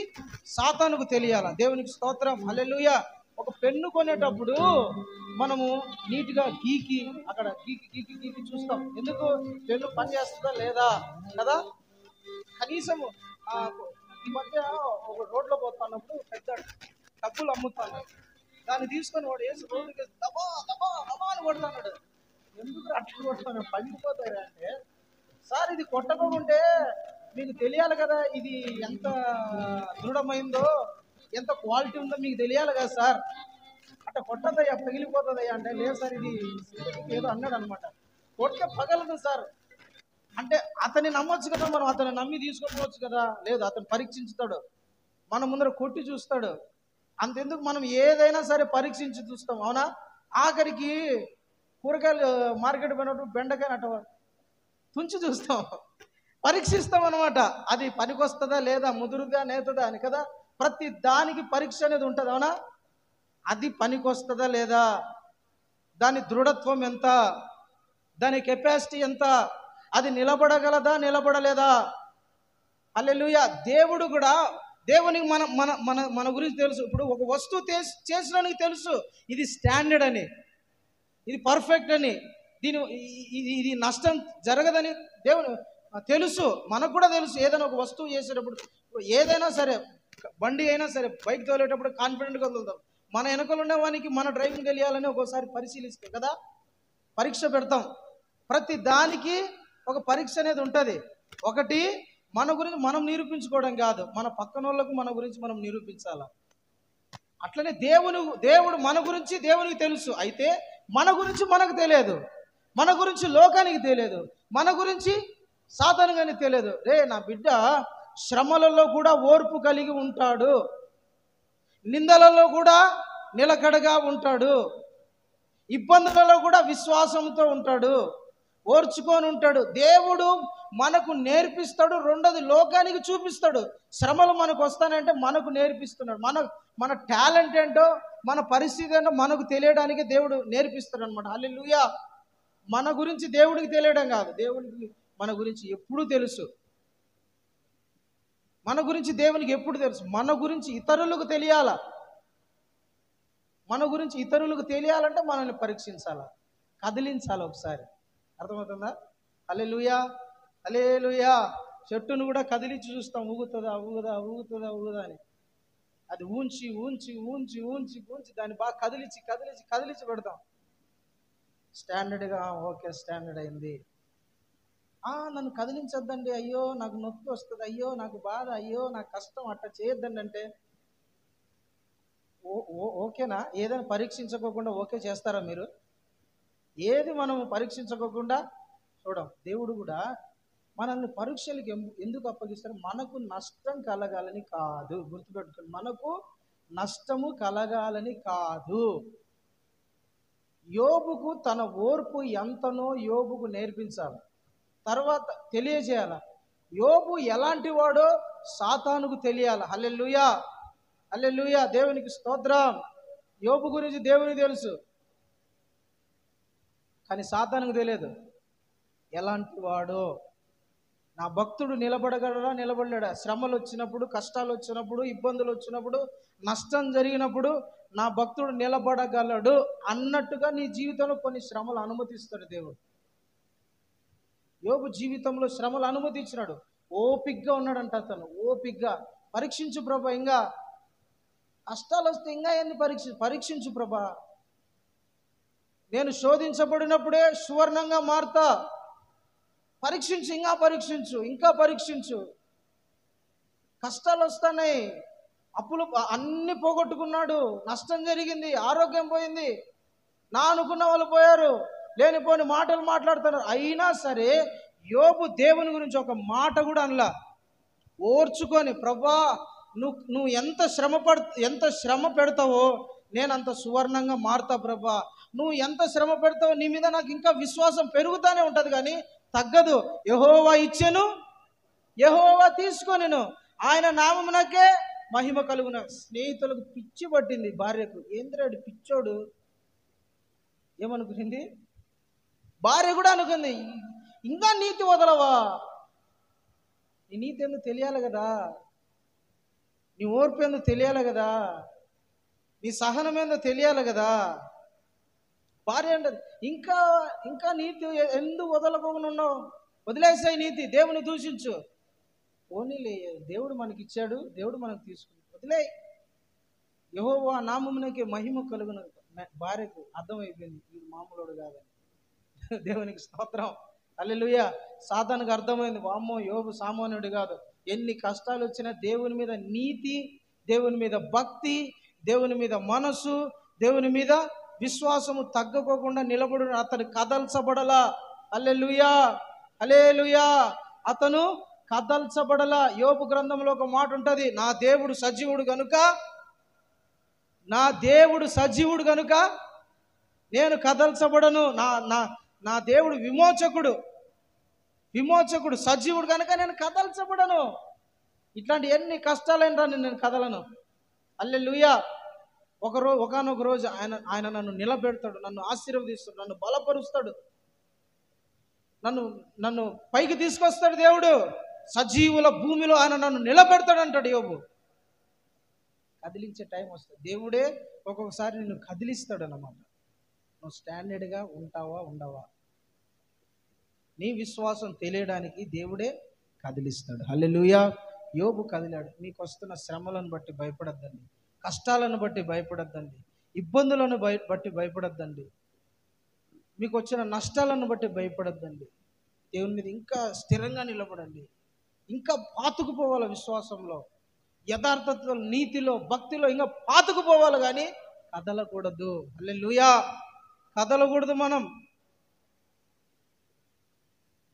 సాతానుకు తెలియాలా. దేవునికి స్తోత్రం. హల్లెలూయా. ఒక పెన్ను కొనేటప్పుడు మనము నీట్గా గీకి అక్కడ గీకి చూస్తాం. ఎందుకు? పెన్ను పని చేస్తుందా లేదా కదా. కనీసము ఈ మధ్య ఒక రోడ్లో పోతున్నప్పుడు పెద్ద డబ్బులు అమ్ముతాను, దాన్ని తీసుకొని వాడు వేసి రోడ్డుకి దబా దబా దబా అని కొడుతున్నాడు. ఎందుకు అట్లా కొడుతున్నాడు? పగిలిపోతాయి అంటే, సార్ ఇది కొట్టకపోతే మీకు తెలియాలి కదా, ఇది ఎంత దృఢమైందో, ఎంత క్వాలిటీ ఉందో మీకు తెలియాలి కదా సార్. అట్లా కొట్టదయ్యా, పగిలిపోతుందయ్యా అంటే, లేదు సార్ ఇది ఏదో అన్నాడు అనమాట. కొట్టే పగలదు సార్ అంటే అతన్ని నమ్మొచ్చు కదా, మనం అతన్ని నమ్మి తీసుకోవచ్చు కదా. లేదు, అతను పరీక్షించుతాడు, మన ముందర కొట్టి చూస్తాడు. అంతెందుకు మనం ఏదైనా సరే పరీక్షించి చూస్తాం, అవునా? ఆఖరికి కూరగాయలు మార్కెట్ పోయినప్పుడు బెండకాయ అట్ట తుంచి చూస్తాం, పరీక్షిస్తాం అనమాట. అది పనికొస్తుందా లేదా, ముదురుగా నేతుందా అని కదా. ప్రతి దానికి పరీక్ష అనేది ఉంటుంది, అవునా? అది పనికొస్తుందా లేదా, దాని దృఢత్వం ఎంత, దాని కెపాసిటీ ఎంత, అది నిలబడగలదా నిలబడలేదా. హల్లెలూయా. దేవుడు కూడా, దేవునికి మన మన మన మన గురించి తెలుసు. ఇప్పుడు ఒక వస్తువు చేసడానికి తెలుసు, ఇది స్టాండర్డ్ అని, ఇది పర్ఫెక్ట్ అని, ఇది నష్టం జరగదని దేవుని తెలుసు. మనకు కూడా తెలుసు. ఏదైనా ఒక వస్తువు చేసేటప్పుడు, ఏదైనా సరే, బండి అయినా సరే, బైక్ తోలేటప్పుడు కాన్ఫిడెంట్గా వదులుతాం. మన వెనకలు ఉన్న వానికి మన డ్రైవింగ్ తెలియాలని ఒకసారి పరిశీలిస్తాం కదా, పరీక్ష పెడతాం. ప్రతి దానికి ఒక పరీక్ష అనేది ఉంటుంది. ఒకటి మన గురించి మనం నిరూపించుకోవడం కాదు, మన పక్కన వాళ్ళకు మన గురించి మనం నిరూపించాలా. అట్లనే దేవుడు మన గురించి దేవునికి తెలుసు. అయితే మన గురించి మనకు తెలియదు, మన గురించి లోకానికి తెలియదు, మన గురించి సాధారణంగానే తెలియదు. రే నా బిడ్డ శ్రమలలో కూడా ఓర్పు కలిగి ఉంటాడు, నిందలలో కూడా నిలకడగా ఉంటాడు, ఇబ్బందులలో కూడా విశ్వాసంతో ఉంటాడు, ఓర్చుకొని ఉంటాడు. దేవుడు మనకు నేర్పిస్తాడు. రెండోది లోకానికి చూపిస్తాడు. శ్రమలు మనకు వస్తానంటే మనకు నేర్పిస్తున్నాడు. మన టాలెంట్ ఏంటో, మన పరిస్థితి ఏంటో మనకు తెలియడానికి దేవుడు నేర్పిస్తాడు అనమాట. హల్లెలూయా. మన గురించి దేవుడికి తెలియడం కాదు, దేవుడికి మన గురించి ఎప్పుడూ తెలుసు. మన గురించి దేవునికి ఎప్పుడు తెలుసు. మన గురించి ఇతరులకు తెలియాలా. మన గురించి ఇతరులకు తెలియాలంటే మనల్ని పరీక్షించాలా, కదిలించాలి ఒకసారి. అర్థమవుతుందా? హల్లెలూయా, హల్లెలూయా. చెట్టును కూడా కదిలించి చూస్తాం, ఊగుతుందా ఊగుదా ఊగుతుందా ఊగుదా అని. అది ఊంచి ఊంచి ఊంచి ఊంచి ఊంచి దాన్ని బాగా కదిలించి కదిలించి కదిలించి పెడతాం. స్టాండర్డ్గా ఓకే స్టాండర్డ్ అయింది. నన్ను కదిలించొద్దండి, అయ్యో నాకు నొప్పి వస్తుంది, అయ్యో నాకు బాధ, అయ్యో నాకు కష్టం, అట్లా చేయొద్దండి అంటే ఓకేనా? ఏదైనా పరీక్షించుకోకుండా ఓకే చేస్తారా మీరు? ఏది మనం పరీక్షించుకోకుండా చూడం. దేవుడు కూడా మనల్ని పరీక్షలకు ఎందుకు అప్పగిస్తారు? మనకు నష్టం కలగాలని కాదు. గుర్తుపెట్టుకోండి, మనకు నష్టము కలగాలని కాదు. యోబుకు తన ఓర్పు ఎంతనో యోబుకు నేర్పించాలి, తర్వాత తెలియజేయాలి. యోబు ఎలాంటి వాడో సాతానుకు తెలియాలి. హల్లెలూయా, హల్లెలూయా, దేవునికి స్తోత్రం. యోబు గురించి దేవునికి తెలుసు, కానీ సాతానుకు తెలియదు ఎలాంటి వాడో. నా భక్తుడు నిలబడగలడా నిలబడలేడా? శ్రమలు వచ్చినప్పుడు, కష్టాలు వచ్చినప్పుడు, ఇబ్బందులు వచ్చినప్పుడు, నష్టం జరిగినప్పుడు నా భక్తుడు నిలబడగలడు అన్నట్టుగా నీ జీవితంలో కొన్ని శ్రమలు అనుమతిస్తాడు దేవుడు. యోబు జీవితంలో శ్రమలు అనుమతించినాడు. ఓపిగ్గా ఉన్నాడంట అతను. ఓపిగ్గా పరీక్షించు ప్రభా, ఇంకా కష్టాలు వస్తే ఇంకా ఎన్ని పరీక్షించు ప్రభా. నేను శోధించబడినప్పుడే సువర్ణంగా మారుతా. పరీక్షించు, ఇంకా పరీక్షించు, ఇంకా పరీక్షించు. కష్టాలు వస్తున్నాయి, అప్పులు అన్ని పోగొట్టుకున్నాడు, నష్టం జరిగింది, ఆరోగ్యం పోయింది, నా అనుకున్న వాళ్ళు పోయారు, లేనిపోని మాటలు మాట్లాడుతున్నారు. అయినా సరే యోబు దేవుని గురించి ఒక మాట కూడా అనలా. ఓర్చుకొని, ప్రభా నువ్వు ఎంత శ్రమ పెడతావో నేను అంత సువర్ణంగా మారుతా ప్రభా. నువ్వు ఎంత శ్రమ పెడతావో నీ మీద నాకు ఇంకా విశ్వాసం పెరుగుతానే ఉంటుంది, కానీ తగ్గదు. యెహోవా ఇచ్చెను, యెహోవా తీసుకొనెను, ఆయన నామమునకే మహిమ కలుగున. స్నేహితులకు పిచ్చి పట్టింది భార్యకు. ఏంద్రాడు పిచ్చోడు ఏమనుకుంది? భార్య కూడా అనుకుంది, ఇంకా నీతి వదలవా? నీ నీతి ఎందుకు తెలియాలి కదా, నీ ఓర్పు ఎందుకు తెలియాలి కదా, నీ సహనం ఏందో తెలియాలి కదా. భార్య అంటది, ఇంకా ఇంకా నీతి ఎందుకు వదలకుండా ఉన్నావు? వదిలేసాయి నీతి, దేవుని దూషించు. పోనీలే, దేవుడు మనకి ఇచ్చాడు, దేవుడు మనకు తీసుకుని వదిలే. యెహోవా నామమునకే మహిమ కలుగున. భార్యకు అర్థమైపోయింది వీడు మామూలుడు కాదని. దేవునికి స్తోత్రం, హల్లెలూయా. సాతానుకు అర్థమైంది, వామ్మో యోబు సామాన్యుడు కాదు. ఎన్ని కష్టాలు వచ్చినా దేవుని మీద నీతి, దేవుని మీద భక్తి, దేవుని మీద మనసు, దేవుని మీద విశ్వాసము తగ్గకోకుండా నిలబడు. అతను కదల్చబడలా. హల్లెలూయా, హల్లెలూయా. అతను కదల్చబడలా. యోబు గ్రంథంలో ఒక మాట ఉంటుంది, నా దేవుడు సజీవుడు గనుక, నా దేవుడు సజీవుడు గనుక నేను కదల్చబడను. నా దేవుడు విమోచకుడు సజీవుడు కనుక నేను కదల్చబడను. ఇట్లాంటి ఎన్ని కష్టాలైనా నేను కదలను. హల్లెలూయా. ఒకానొక రోజు ఆయన నన్ను నిలబెడతాడు, నన్ను ఆశీర్వదిస్తాడు, నన్ను బలపరుస్తాడు, నన్ను పైకి తీసుకొస్తాడు. దేవుడు సజీవుల భూమిలో ఆయన నన్ను నిలబెడతాడు అంటాడు యోబు. కదిలించే టైం వస్తుంది. దేవుడే ఒక్కొక్కసారి నిన్ను కదిలిస్తాడు అన్నమాట. నువ్వు స్టాండర్డ్గా ఉంటావా ఉండవా, నీ విశ్వాసం తెలియడానికి దేవుడే కదిలిస్తాడు. హల్లెలూయా. యోబు కదిలాడు. మీకు వస్తున్న శ్రమలను బట్టి భయపడద్దండి, కష్టాలను బట్టి భయపడద్దండి, ఇబ్బందులను బట్టి భయపడద్దండి, మీకు వచ్చిన నష్టాలను బట్టి భయపడద్దండి. దేవుని మీద ఇంకా స్థిరంగా నిలబడండి. ఇంకా పాతుకుపోవాలి విశ్వాసంలో, యథార్థతలో, నీతిలో, భక్తిలో ఇంకా పాతుకుపోవాలి, కానీ కదలకూడదు. హల్లెలూయా. కదలకూడదు. మనం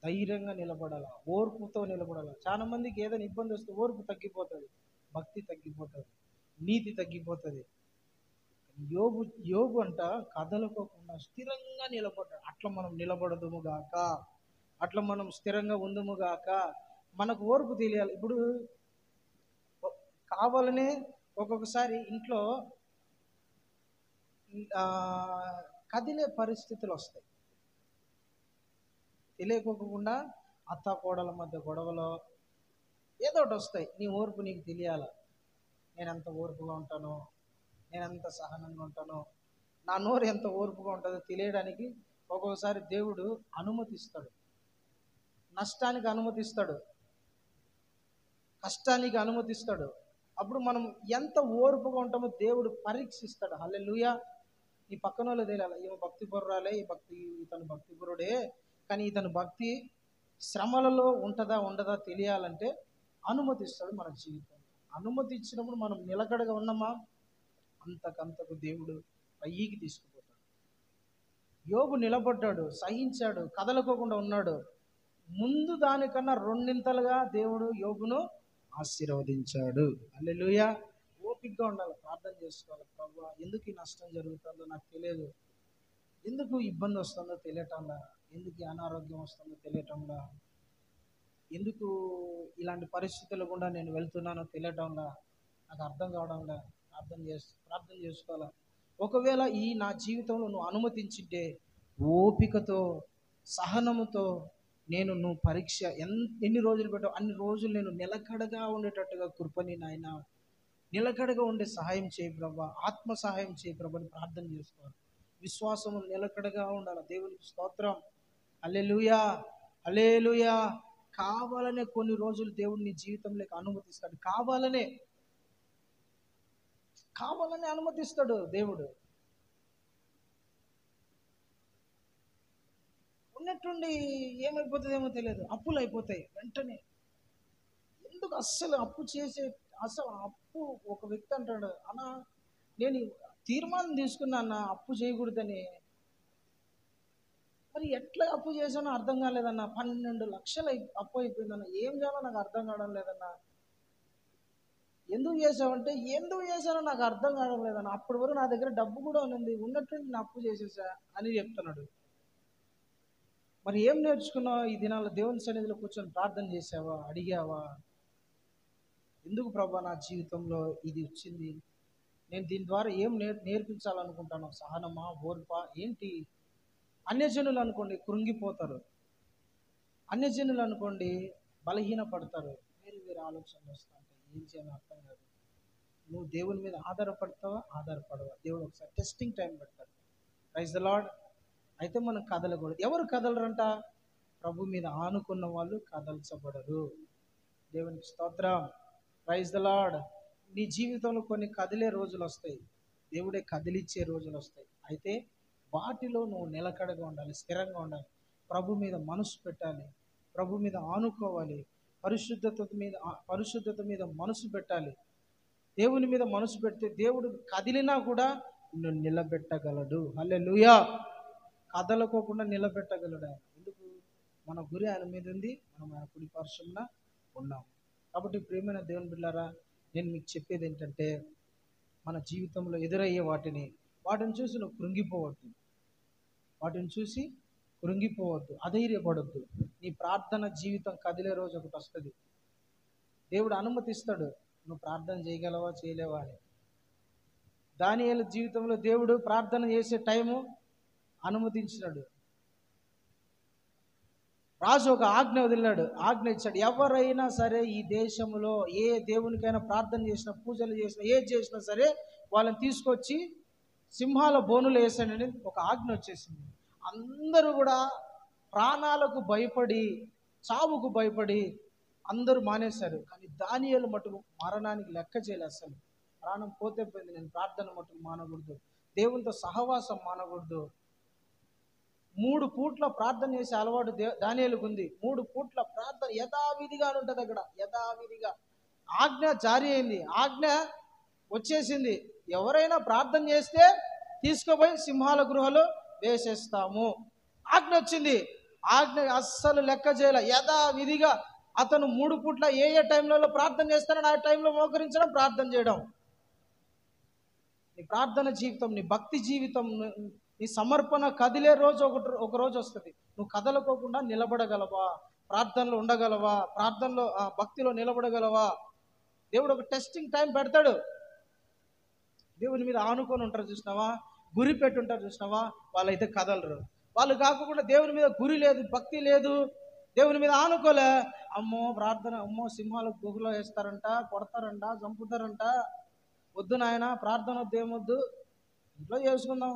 ధైర్యంగా నిలబడాలి, ఓర్పుతో నిలబడాలి. చాలా మందికి ఏదైనా ఇబ్బంది వస్తే ఓర్పు తగ్గిపోతుంది, భక్తి తగ్గిపోతుంది, నీతి తగ్గిపోతుంది. యోబు అంట కదలకోకుండా స్థిరంగా నిలబడ్డాడు. అట్లా మనం నిలబడదుము గాక, అట్లా మనం స్థిరంగా ఉందుము గాక. మనకు ఓర్పు తెలియాలి. ఇప్పుడు కావాలనే ఒక్కొక్కసారి ఇంట్లో కదిలే పరిస్థితులు వస్తాయి. తెలియకోకుండా అత్త కోడల మధ్య గొడవలో ఏదో ఒకటి వస్తాయి. నీ ఓర్పు నీకు తెలియాల. నేను ఎంత ఓర్పుగా ఉంటానో, నేను ఎంత సహనంగా ఉంటానో, నా నోరు ఎంత ఓర్పుగా ఉంటుందో తెలియడానికి ఒక్కొక్కసారి దేవుడు అనుమతిస్తాడు. నష్టానికి అనుమతిస్తాడు, కష్టానికి అనుమతిస్తాడు. అప్పుడు మనం ఎంత ఓర్పుగా ఉంటామో దేవుడు పరీక్షిస్తాడు. హల్లెలూయా. ఈ పక్కన వాళ్ళు తెలియాలి, ఈమె భక్తి పరురాలే, ఇతను భక్తి పరుడే, కానీ ఇతను భక్తి శ్రమలలో ఉంటుందా ఉండదా తెలియాలంటే అనుమతిస్తాడు మన జీవితంలో. అనుమతి ఇచ్చినప్పుడు మనం నిలకడగా ఉన్నామా, అంతకంతకు దేవుడు పైకి తీసుకుపోతాడు. యోబు నిలబడ్డాడు, సహించాడు, కదలకోకుండా ఉన్నాడు. ముందు దానికన్నా రెండింతలుగా దేవుడు యోబును ఆశీర్వదించాడు. హల్లెలూయా. ఓపికగా ఉండాలి, ప్రార్థన చేసుకోవాలి. ప్రభువా, ఎందుకు ఈ నష్టం జరుగుతుందో నాకు తెలియదు, ఎందుకు ఇబ్బంది వస్తుందో తెలియటంలా, ఎందుకు అనారోగ్యం వస్తుందో తెలియటంలా, ఎందుకు ఇలాంటి పరిస్థితులు గుండా నేను వెళ్తున్నానో తెలియటంలా, నాకు అర్థం కావడంలా. ప్రార్థన చేసుకోవాలా. ఒకవేళ ఈ నా జీవితంలో నువ్వు అనుమతించింటే ఓపికతో, సహనముతో నువ్వు పరీక్ష ఎన్ని రోజులు పెట్టావు అన్ని రోజులు నేను నిలకడగా ఉండేటట్టుగా కృపని నాయన, నిలకడగా ఉండే సహాయం చేయి ప్రభా, ఆత్మ సహాయం చేయి ప్రభా అని ప్రార్థన చేసుకోవాలి. విశ్వాసము నిలకడగా ఉండాలి. దేవునికి స్తోత్రం. హల్లెలూయా, హల్లెలూయా. కావాలనే కొన్ని రోజులు దేవుడు నీ జీవితంలోకి అనుమతిస్తాడు. కావాలనే అనుమతిస్తాడు దేవుడు. ఉన్నట్టుండి ఏమైపోతుందేమో తెలియదు, అప్పులు అయిపోతాయి వెంటనే. ఎందుకు అస్సలు అప్పు ఒక వ్యక్తి అంటాడు, అన్నా నేను తీర్మానం తీసుకున్నా అన్న అప్పు చేయకూడదని. మరి ఎట్లా అప్పు చేశానో అర్థం కాలేదన్న. 12 లక్షలు అప్పు అయిపోయిందన్న. ఏం చేయాలో నాకు అర్థం కావడం లేదన్నా. ఎందుకు చేసావంటే ఎందుకు చేశానో నాకు అర్థం కావడం లేదన్న. అప్పటి వరకు నా దగ్గర డబ్బు కూడా ఉంది, ఉన్నట్టుండి నేను అప్పు చేసేసా అని చెప్తున్నాడు. మరి ఏం నేర్చుకున్నావు ఈ దినాల్లో? దేవుని సన్నిధిలో కూర్చొని ప్రార్థన చేసావా, అడిగావా? ఎందుకు ప్రభా నా జీవితంలో ఇది వచ్చింది, నేను దీని ద్వారా ఏం నేర్పించాలనుకుంటాను? సహనమా, ఓర్పా, ఏంటి? అన్యజనులు అనుకోండి కృంగిపోతారు, అన్యజనులు అనుకోండి బలహీనపడతారు. వేరే ఆలోచనలు వస్తాయి, ఏం చేయాలో అర్థం కాదు. నువ్వు దేవుని మీద ఆధారపడతావా, ఆధారపడవా? దేవుడు ఒకసారి టెస్టింగ్ టైం పెడతాడు. Praise the Lord. అయితే మనం కదలకూడదు. ఎవరు కదలరంట? ప్రభు మీద ఆనుకున్న వాళ్ళు కదల్చబడరు. దేవునికి స్తోత్రం. Praise the Lord. నీ జీవితంలో కొన్ని కదిలే రోజులు వస్తాయి, దేవుడే కదిలిచ్చే రోజులు వస్తాయి. అయితే వాటిలో నువ్వు నిలకడగా ఉండాలి, స్థిరంగా ఉండాలి. ప్రభు మీద మనసు పెట్టాలి, ప్రభు మీద ఆనుకోవాలి, పరిశుద్ధత మీద మనసు పెట్టాలి. దేవుని మీద మనసు పెడితే దేవుడు కదిలినా కూడా నిన్ను నిలబెట్టగలడు. హల్లెలూయా. కదలకోకుండా నిలబెట్టగలడు ఆయన. ఎందుకు? మన గురి ఆయన మీద ఉంది, మనం ఆయన కుడి పార్శ్వమున ఉన్నాం. కాబట్టి ప్రియమైన దేవుని బిడ్డలారా, నేను మీకు చెప్పేది ఏంటంటే, మన జీవితంలో ఎదురయ్యే వాటిని చూసి నువ్వు కృంగిపోవద్దు, అధైర్యపడొద్దు. నీ ప్రార్థన జీవితం కదిలే రోజు ఒకటి వస్తుంది. దేవుడు అనుమతిస్తాడు, నువ్వు ప్రార్థన చేయగలవా చేయలేవా అని. దానియేలు జీవితంలో దేవుడు ప్రార్థన చేసే టైము అనుమతించినాడు. రాజు ఒక ఆజ్ఞ వదిలినాడు, ఆజ్ఞ ఇచ్చాడు. ఎవరైనా సరే ఈ దేశంలో ఏ దేవునికైనా ప్రార్థన చేసినా, పూజలు చేసినా, ఏది చేసినా సరే వాళ్ళని తీసుకొచ్చి సింహాల బోనులు వేసాడని ఒక ఆజ్ఞ వచ్చేసింది. అందరూ కూడా ప్రాణాలకు భయపడి, చావుకు భయపడి అందరూ మానేశారు. కానీ దానియేలు మటుకు మరణానికి లెక్క చేయలేదు. అసలు ప్రాణం పోతే పోయింది, నేను ప్రార్థన మటుకు మానకూడదు, దేవునితో సహవాసం మానకూడదు. 3 పూట్ల ప్రార్థన చేసే అలవాటు దానియేలుకు ఉంది. 3 పూట్ల ప్రార్థన యథావిధిగా ఉంటుంది. అక్కడ యథావిధిగా ఆజ్ఞ జారీ అయింది, ఆజ్ఞ వచ్చేసింది. ఎవరైనా ప్రార్థన చేస్తే తీసుకుపోయి సింహాల గృహలో వేసేస్తాము. ఆజ్ఞ వచ్చింది, ఆజ్ఞ అస్సలు లెక్క చేయాల. యథావిధిగా అతను 3 పూట్ల ఏ టైంలలో ప్రార్థన చేస్తాడో ఆ టైంలో మోకరించడం, ప్రార్థన చేయడం. నీ ప్రార్థన జీవితం, నీ భక్తి జీవితం, నీ సమర్పణ కదిలే రోజు ఒక రోజు వస్తుంది. నువ్వు కదలకోకుండా నిలబడగలవా? ప్రార్థనలో ఉండగలవా? ప్రార్థనలో భక్తిలో నిలబడగలవా? దేవుడు ఒక టెస్టింగ్ టైం పెడతాడు. దేవుని మీద ఆనుకొని ఉంటారు చూసినావా, గురి పెట్టుంటారు చూసినావా, వాళ్ళైతే కదలరు. వాళ్ళు కాకుండా దేవుని మీద గురి లేదు, భక్తి లేదు, దేవుని మీద ఆనుకోలే. అమ్మో ప్రార్థన, అమ్మో సింహాలు గుహలో వేస్తారంట, కొడతారంట, చంపుతారంట, వద్దు నాయన ప్రార్థన వద్దు, ఏమొద్దు, ఇంట్లో చేసుకుందాం,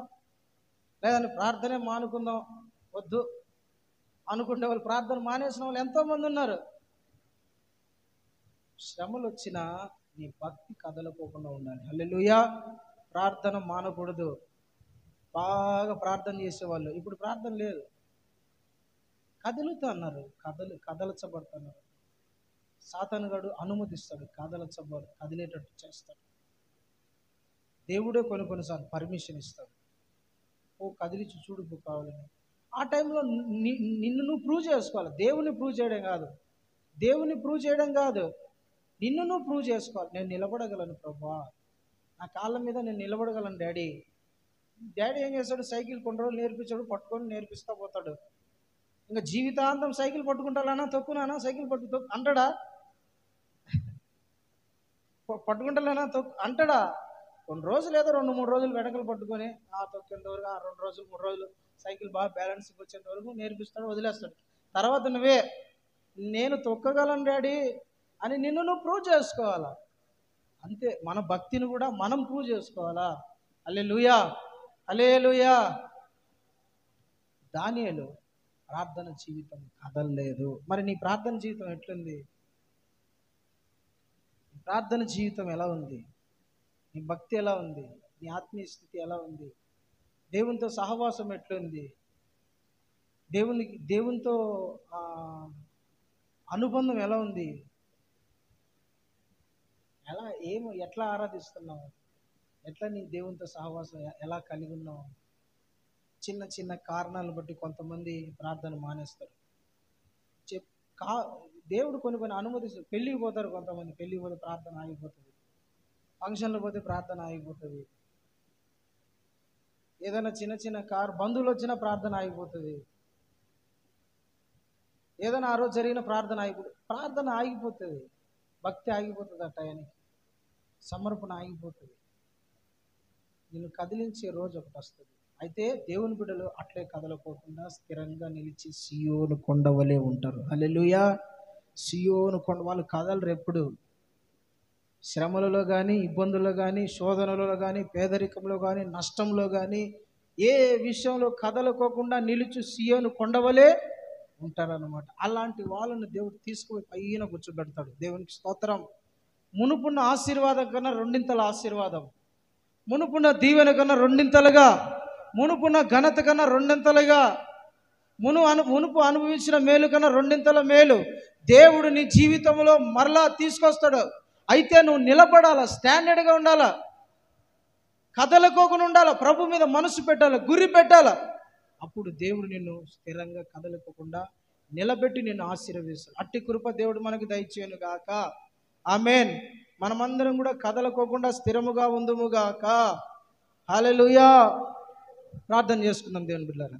లేదని ప్రార్థనే మానుకుందాం, వద్దు అనుకుంటే వాళ్ళు ప్రార్థన మానేసిన వాళ్ళు ఎంతోమంది ఉన్నారు. శ్రమలు వచ్చినా నీ భక్తి కదలకోకుండా ఉండాలి. హల్లెలూయా. ప్రార్థన మానకూడదు. బాగా ప్రార్థన చేసేవాళ్ళు ఇప్పుడు ప్రార్థన లేదు, కదులుతున్నారు, కదలచబడుతున్నారు. సాతానుగాడు అనుమతిస్తాడు, కదిలేటట్టు చేస్తాడు. దేవుడే కొన్నిసార్లు పర్మిషన్ ఇస్తాడు, ఓ కదిలిచి చూడుకు కావాలని. ఆ టైంలో నిన్ను నువ్వు ప్రూవ్ చేసుకోవాలి. దేవుని ప్రూవ్ చేయడం కాదు, నిన్ను నువ్వు ప్రూవ్ చేసుకోవాలి. నేను నిలబడగలను ప్రభువా, నా కాళ్ళ మీద నేను నిలబడగలను డాడీ. ఏం చేస్తాడు, సైకిల్ కొన్ని రోజులు నేర్పించాడు, పట్టుకొని నేర్పిస్తా పోతాడు. ఇంకా జీవితాంతం సైకిల్ పట్టుకుంటానా, తొక్కునానా, సైకిల్ తొక్కు అంటాడా, పట్టుకుంటానా అంటాడా? కొన్ని రోజులు ఏదో 2-3 రోజులు వెనకలు పట్టుకొని తొక్కేంత వరకు, 2 రోజులు 3 రోజులు సైకిల్ బాగా బ్యాలెన్స్కి వచ్చేంత వరకు నేర్పిస్తాడు, వదిలేస్తాడు. తర్వాత నువ్వే నేను తొక్కగలను డాడీ అని నిన్ను నువ్వు ప్రూవ్ చేసుకోవాలా. అంతే, మన భక్తిని కూడా మనం ప్రూవ్ చేసుకోవాలా. హల్లెలూయా, హల్లెలూయా. దానియేలు ప్రార్థన జీవితం కదలలేదు. మరి నీ ప్రార్థన జీవితం ఎట్లుంది? ప్రార్థన జీవితం ఎలా ఉంది? నీ భక్తి ఎలా ఉంది? నీ ఆత్మీయ స్థితి ఎలా ఉంది? దేవునితో సహవాసం ఎట్లుంది? దేవునితో అనుబంధం ఎలా ఉంది? ఎట్లా ఆరాధిస్తున్నావు? ఎట్లా నీ దేవునితో సహవాసం ఎలా కలిగి ఉన్నావు? చిన్న చిన్న కారణాలను బట్టి కొంతమంది ప్రార్థన మానేస్తారు. దేవుడు కొన్ని అనుమతిస్తారు. పెళ్ళికి పోతారు కొంతమంది, పెళ్ళికి పోతే ప్రార్థన ఆగిపోతుంది, ఫంక్షన్లు పోతే ప్రార్థన ఆగిపోతుంది, ఏదైనా చిన్న చిన్న బంధువులు వచ్చినా ప్రార్థన ఆగిపోతుంది, ఏదైనా ఆ రోజు జరిగిన ప్రార్థన ఆగిపోతుంది, భక్తి ఆగిపోతుంది, ఆ టయానికి సమర్పణ ఆగిపోతుంది. నిన్ను కదిలించే రోజు ఒకటి వస్తుంది. అయితే దేవుని బిడ్డలు అట్లే కదలకోకుండా స్థిరంగా నిలిచి సియోను కొండవలే ఉంటారు. హల్లెలూయా. సియోను కొండ, వాళ్ళు కదలరు ఎప్పుడు. శ్రమలలో కానీ, ఇబ్బందుల్లో కానీ, శోధనలలో కానీ, పేదరికంలో కానీ, నష్టంలో కానీ, ఏ విషయంలో కదలకోకుండా నిలిచి సియోను కొండవలే ఉంటారన్నమాట. అలాంటి వాళ్ళను దేవుడు తీసుకుపోయి పైన కూర్చోబెడతాడు. దేవునికి స్తోత్రం. మునుపున్న ఆశీర్వాదం కన్నా 2 ఆశీర్వాదం, మునుపున్న దీవెన కన్నా 2 మునుపున్న ఘనత కన్నా 2 మునుపు అనుభవించిన మేలు కన్నా 2 మేలు దేవుడు నీ జీవితంలో మరలా తీసుకొస్తాడు. అయితే నువ్వు నిలబడాలా, స్టాండర్డ్గా ఉండాలా, కదలకోకుండా ఉండాలా, ప్రభు మీద మనసు పెట్టాలా, గురి పెట్టాలా. అప్పుడు దేవుడు నిన్ను స్థిరంగా కదలకోకుండా నిలబెట్టి నిన్ను ఆశీర్వదిస్తాడు. అట్టి కృప దేవుడు మనకి దయచేయను గాక. ఆమేన్. మనమందరం కూడా కదలకోకుండా స్థిరముగా ఉందుము గాక. హల్లెలూయా. ప్రార్థన చేసుకుందాం దేవుని బిడ్డలారా.